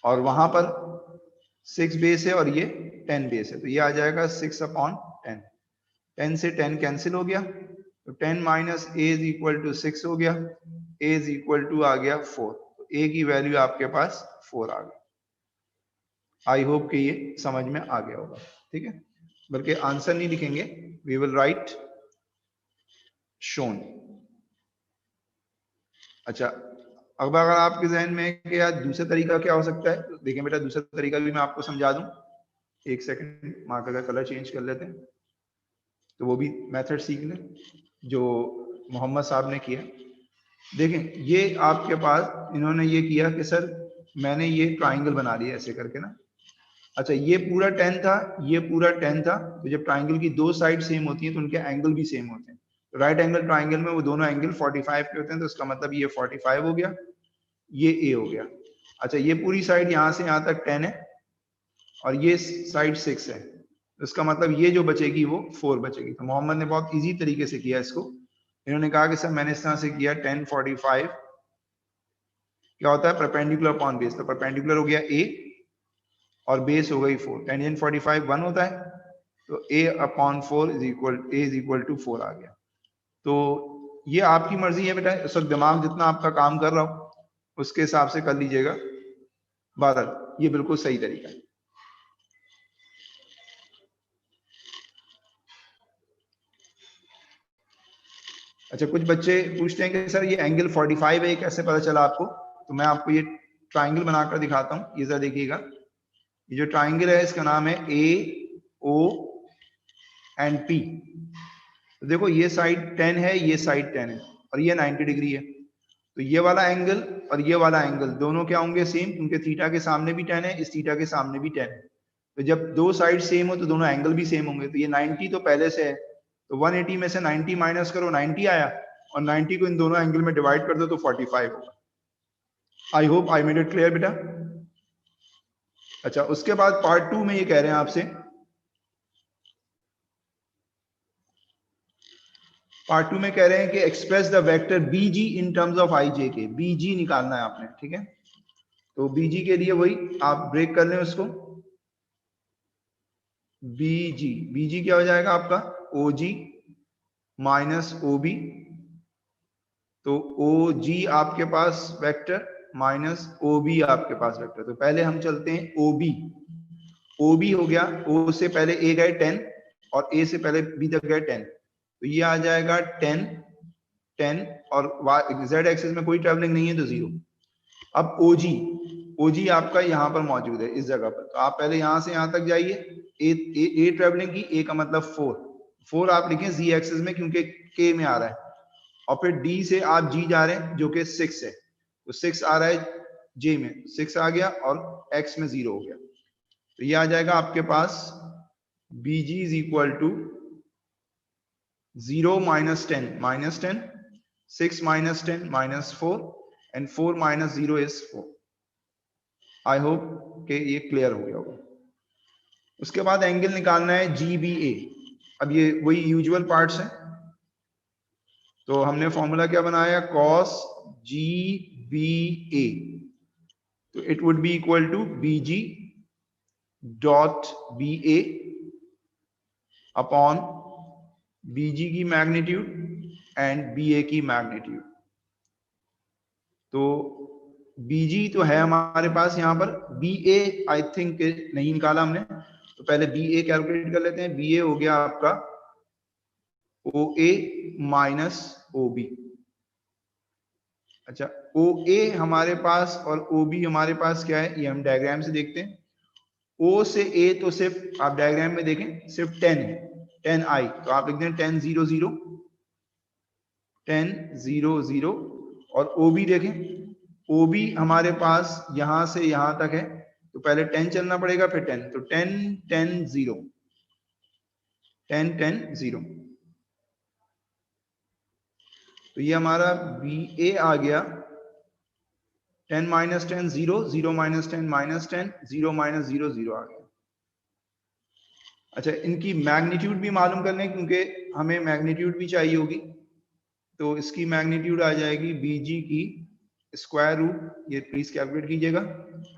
और वहां पर 6 बेस है और ये 10 बेस है, तो ये आ जाएगा 6 अपॉन 10। 10 से 10 कैंसिल हो गया, तो 10 minus A is equal to 6 हो गया, ए इज इक्वल टू आ गया 4, तो ए की वैल्यू आपके पास 4 आ गई। आई होप कि ये समझ में आ गया होगा, ठीक है। बल्कि आंसर नहीं लिखेंगे, वी विल राइट शोन। अच्छा, अब अगर आपके जहन में कि यार दूसरा तरीका क्या हो सकता है, तो देखें बेटा दूसरा तरीका भी मैं आपको समझा दूं। एक सेकंड, मार्कर का कलर चेंज कर लेते हैं, तो वो भी मेथड सीख लें जो मोहम्मद साहब ने किया। देखें ये आपके पास इन्होंने ये किया कि सर मैंने ये ट्राइंगल बना लिया ऐसे करके ना। अच्छा ये पूरा 10 था, ये पूरा 10 था, तो जब ट्राइंगल की दो साइड सेम होती हैं तो उनके एंगल भी सेम होते हैं। तो राइट एंगल ट्राइंगल में वो दोनों एंगल 45 के होते हैं, तो इसका मतलब ये 45 हो गया, ये A हो गया। अच्छा ये पूरी साइड यहाँ से यहाँ तक 10 है और ये साइड 6 है, तो इसका मतलब ये जो बचेगी वो 4 बचेगी। तो मोहम्मद ने बहुत इजी तरीके से किया इसको। इन्होंने कहा कि सर मैंने इस तरह से किया 10 45 क्या होता है परपेंडिकुलर अपॉन बेस, तो परपेंडिकुलर हो गया A और बेस हो गई 4, टेंजेंट 45 1 होता है, तो A upon 4 is equal A is equal to 4 आ गया। तो ये आपकी मर्जी है बेटा, इस वक्त दिमाग जितना आपका काम कर रहा हो उसके हिसाब से कर लीजिएगा। बहरहाल ये बिल्कुल सही तरीका है। अच्छा कुछ बच्चे पूछते हैं कि सर ये एंगल 45 है, कैसे पता चला आपको? तो मैं आपको ये ट्राइंगल बनाकर दिखाता हूँ, ये जरा देखिएगा। ये जो ट्राइंगल है इसका नाम है AOP, एंड P। तो देखो ये साइड 10 है, ये साइड 10 है और ये 90 डिग्री है। तो ये वाला एंगल और ये वाला एंगल दोनों क्या होंगे? सेम, क्योंकि थीटा के सामने भी 10 है, इस थीटा के सामने भी 10 है। तो जब दो साइड सेम हो तो दोनों एंगल भी सेम होंगे। तो ये 90 तो पहले से है, तो 180 में से 90 माइनस करो, 90 आया, और 90 को इन दोनों एंगल में डिवाइड कर दो तो 45 होगा। I hope I made it clear बेटा। अच्छा, उसके बाद पार्ट 2 में ये कह रहे हैं आपसे, पार्ट 2 में कह रहे हैं कि express the vector BG in terms of I J K. BG निकालना है आपने, ठीक है। तो बीजी के लिए वही आप ब्रेक कर लें उसको। बीजी, बीजी क्या हो जाएगा आपका? ओजी माइनस ओबी। तो ओजी आपके पास वेक्टर माइनस ओबी आपके पास वेक्टर। तो पहले हम चलते हैं ओबी। ओबी हो गया, ओ से पहले ए गए 10 और ए से पहले बी तक गए 10, तो ये आ जाएगा 10 10 और जेड एक्सिस में कोई ट्रेवलिंग नहीं है तो 0। अब ओजी, ओजी आपका यहाँ पर मौजूद है इस जगह पर, तो आप पहले यहाँ से यहाँ तक जाइए। ए ट्रेवलिंग की, ए का मतलब 4 आप लिखें जी एक्सिस में क्योंकि के में आ रहा है, और फिर डी से आप जी जा रहे हैं जो कि 6 है, तो 6 आ रहा है जे में, 6 आ गया और एक्स में 0 हो गया। तो ये आ जाएगा आपके पास bg is equal to 0 minus 10 minus 10, 6 minus 10 minus 4 and 4 minus 0 is 4। I hope कि ये क्लियर हो गया होगा। उसके बाद एंगल निकालना है GBA। अब ये वही यूजुअल पार्ट्स हैं, तो हमने फॉर्मूला क्या बनाया? cos GBA, तो it would be equal to BG dot BA upon BG की मैग्नीट्यूड एंड BA की मैग्नीट्यूड। तो BG तो है हमारे पास यहाँ पर, BA आई थिंक नहीं निकाला हमने, तो पहले BA कैलकुलेट कर लेते हैं। BA हो गया आपका OA माइनस OB। अच्छा, OA हमारे पास और OB हमारे पास क्या है, ये हम डायग्राम से देखते हैं। O से A तो सिर्फ आप डायग्राम में देखें सिर्फ 10 है, 10 आई, तो आप लिख दें 10 0 0 10 0 0। और OB देखें, OB हमारे पास यहां से यहां तक है, तो पहले 10 चलना पड़ेगा फिर 10, तो 10 10 0 10 10 0। तो ये हमारा BA आ गया 10 माइनस 10 0 0 माइनस 10 माइनस 10 0 माइनस 0 0 आ गया। अच्छा, इनकी मैग्नीट्यूड भी मालूम कर लें क्योंकि हमें मैग्नीट्यूड भी चाहिए होगी। तो इसकी मैग्नीट्यूड आ जाएगी BG की स्क्वायर रूट, ये प्लीज कैलकुलेट कीजिएगा,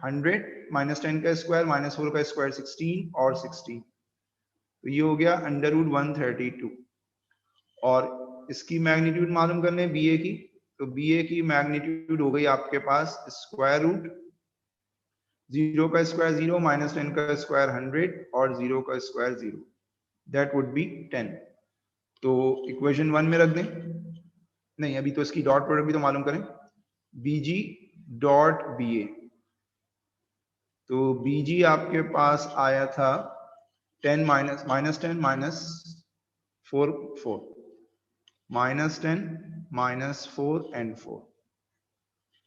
100 माइनस 10 का स्क्वायर माइनस 4 का स्क्वायर 16 और 16, तो ये हो गया अंडर रूट 132। और इसकी मैग्नीट्यूड मालूम कर लें BA की, तो BA की मैग्नीट्यूड हो गई आपके पास स्क्वायर रूट 0 का स्क्वायर 0 माइनस 10 का स्क्वायर 100 और 0 का स्क्वायर 0, दैट वुड बी 10। तो इक्वेशन 1 में रख दें, नहीं अभी तो इसकी डॉट प्रोडक्ट भी तो मालूम करें, BG डॉट BA। तो BG आपके पास आया था 10 minus 10 minus 4 4 minus 10 minus 4 and 4,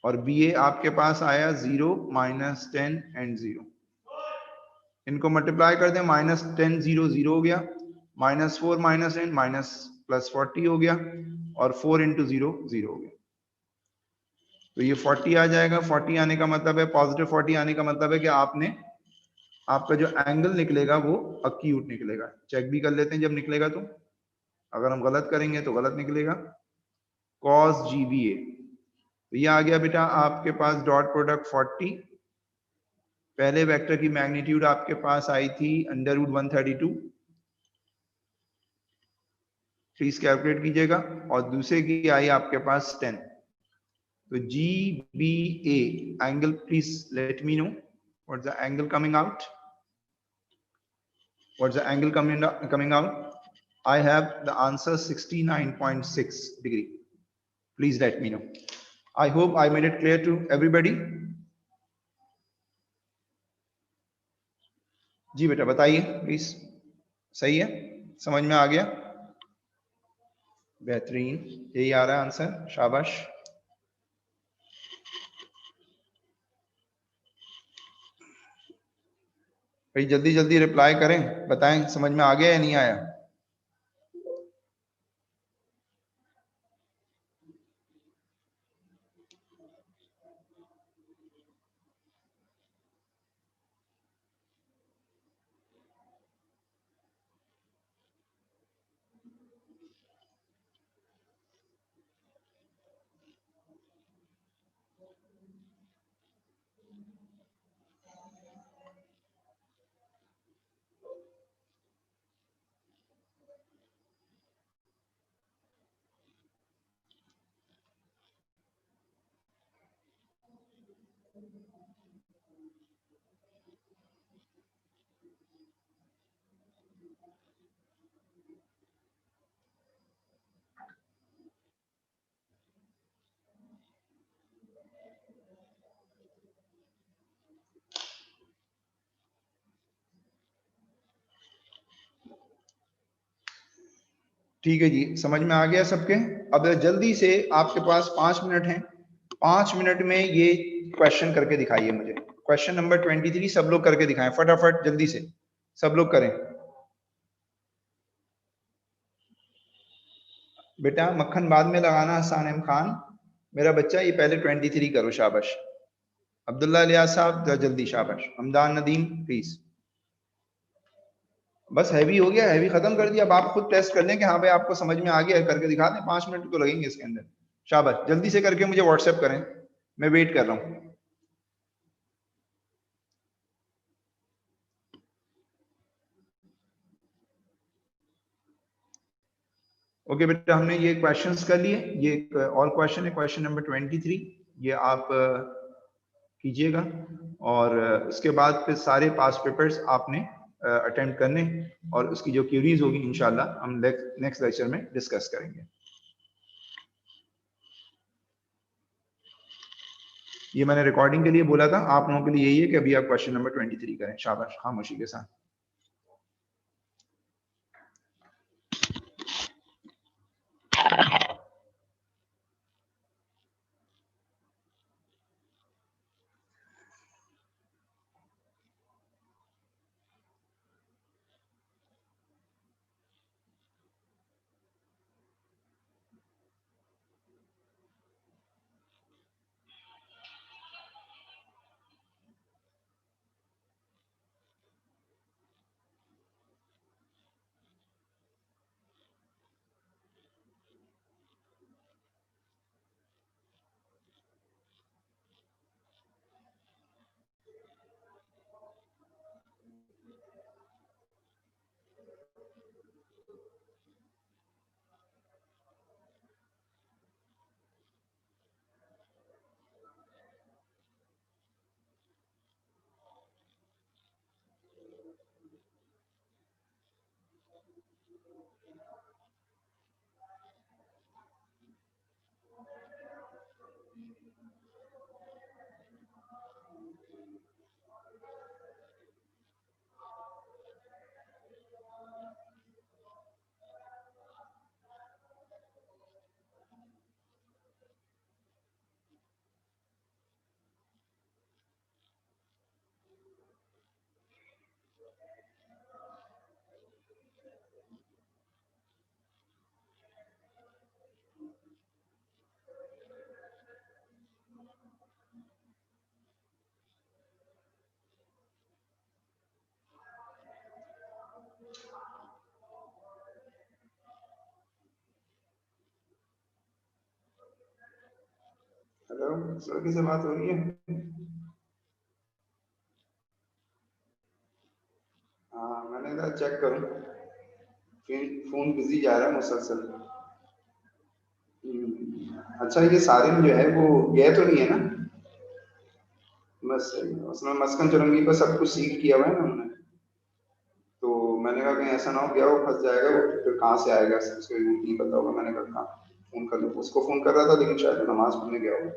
और BA आपके पास आया 0 माइनस 10 एंड 0। इनको मल्टीप्लाई कर दें, माइनस 10 0 0 हो गया, माइनस 4 माइनस 10 माइनस प्लस 40 हो गया, और 4 इंटू 0 0 हो गया। तो ये 40 आ जाएगा। 40 आने का मतलब है, पॉजिटिव 40 आने का मतलब है कि आपका जो एंगल निकलेगा वो अक्यूट निकलेगा। चेक भी कर लेते हैं जब निकलेगा, तो अगर हम गलत करेंगे तो गलत निकलेगा। cos GBA, तो ये आ गया बेटा आपके पास डॉट प्रोडक्ट 40। पहले वेक्टर की मैग्नीट्यूड आपके पास आई थी अंडर रूट 132, प्लीज कैलकुलेट कीजिएगा, और दूसरे की आई आपके पास 10। तो GBA angle, please let me know what's the angle coming out, what's the angle coming out. I have the answer 69.6 degree. Please let me know. I hope I made it clear to everybody. जी बेटा बताइए please, सही है? समझ में आ गया? बेहतरीन, यही आ रहा है आंसर, शाबाश। भाई जल्दी जल्दी रिप्लाई करें, बताएं समझ में आ गया या नहीं आया? ठीक है जी, समझ में आ गया सबके? अब जल्दी से, आपके पास 5 मिनट हैं, 5 मिनट में ये क्वेश्चन करके दिखाइए मुझे। क्वेश्चन नंबर 23 सब लोग करके दिखाएं फटाफट, जल्दी से सब लोग करें। बेटा मक्खन बाद में लगाना, हसन एम खान मेरा बच्चा, ये पहले 23 करो, शाबाश। अब्दुल्ला इलियास साहब जल्दी, शाबाश। हमदान नदीम प्लीज। बस हैवी हो गया, हैवी खत्म कर दिया। अब आप खुद टेस्ट कर लें कि हाँ भाई आपको समझ में आ गया है, करके दिखा दें। 5 मिनट तो लगेंगे इसके अंदर, शाबाश। जल्दी से करके मुझे व्हाट्सएप करें, मैं वेट कर रहा हूँ। ओके बेटा, हमने ये क्वेश्चंस कर लिए। ये एक और क्वेश्चन है, क्वेश्चन नंबर 23, ये आप कीजिएगा। और उसके बाद फिर सारे पास पेपर्स आपने अटेम्प्ट करने, और उसकी जो क्यूरीज होगी इंशाल्लाह हम नेक्स्ट लेक्चर में डिस्कस करेंगे। ये मैंने रिकॉर्डिंग के लिए बोला था, आप लोगों के लिए यही है कि अभी आप क्वेश्चन नंबर 23 करें, शाबाश, खामोशी के साथ। हेलो, लड़की से बात हो रही है? हाँ, मैंने कहा चेक करूं, फिर फोन बिजी जा रहा है मुसलसल। अच्छा, ये सारिम जो है वो गया तो नहीं है ना? बस सही है। उसमें मस्कन चुरंगी पर सब कुछ सीख किया हुआ है ना उन्होंने। तो मैंने कहा कहीं ऐसा ना हो गया वो फंस जाएगा, वो फिर कहाँ से आएगा, उसको रूट नहीं पता होगा। मैंने कहा हाँ, फोन कर लो। उसको फोन कर रहा था लेकिन शायद वो नमाज पढ़ने गया होगा।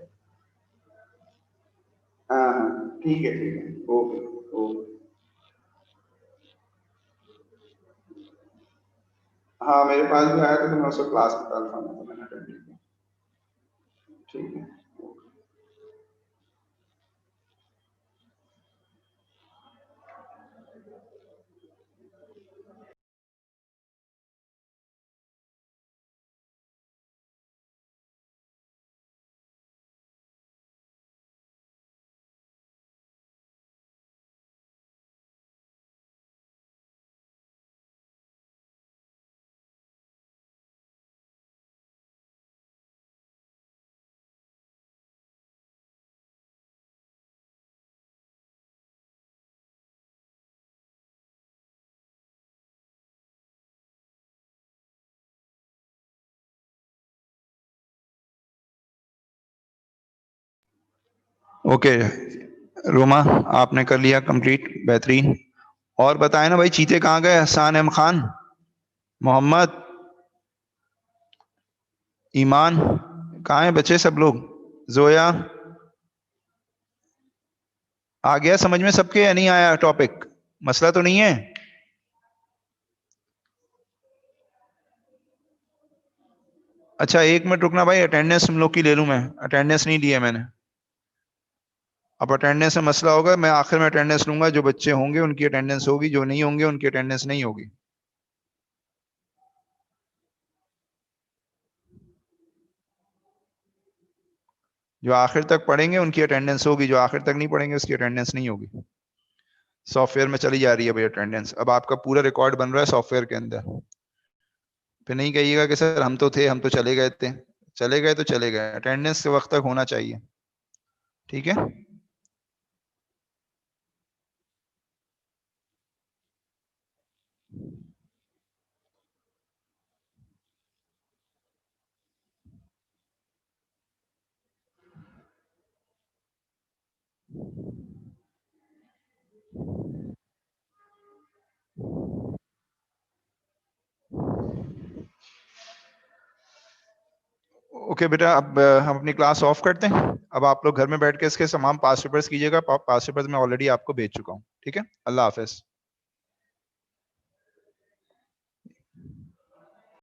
हाँ हाँ, ठीक है ठीक है, ओके ओके। मेरे पास भी आया था तो मैं उसको क्लास में डाल था, तो मैंने अटेंड नहीं किया। ठीक है। ओके रोमा, आपने कर लिया कंप्लीट, बेहतरीन। और बताएं ना भाई, चीते कहाँ गए? हसन एम खान, मोहम्मद, ईमान, कहाँ हैं बच्चे सब लोग? जोया, आ गया समझ में सबके या नहीं आया टॉपिक? मसला तो नहीं है? अच्छा एक मिनट रुकना भाई, अटेंडेंस तुम लोग की ले लूं मैं, अटेंडेंस नहीं लिया मैंने। अब अटेंडेंस में मसला होगा, मैं आखिर में अटेंडेंस लूंगा, जो बच्चे होंगे उनकी अटेंडेंस होगी, जो नहीं होंगे उनकी अटेंडेंस नहीं होगी। जो आखिर तक पढ़ेंगे उनकी अटेंडेंस होगी, जो आखिर तक नहीं पढ़ेंगे उसकी अटेंडेंस नहीं होगी। सॉफ्टवेयर में चली जा रही है भाई अटेंडेंस, अब आपका पूरा रिकॉर्ड बन रहा है सॉफ्टवेयर के अंदर। फिर नहीं कहिएगा कि सर हम तो थे, हम तो चले गए थे। चले गए तो चले गए, अटेंडेंस के वक्त तक होना चाहिए। ठीक है। ओके बेटा, अब हम अपनी क्लास ऑफ करते हैं। अब आप लोग घर में बैठ के इसके तमाम पास पेपर्स कीजिएगा, पास पेपर्स मैं ऑलरेडी आपको भेज चुका हूँ। ठीक है, अल्लाह हाफिज।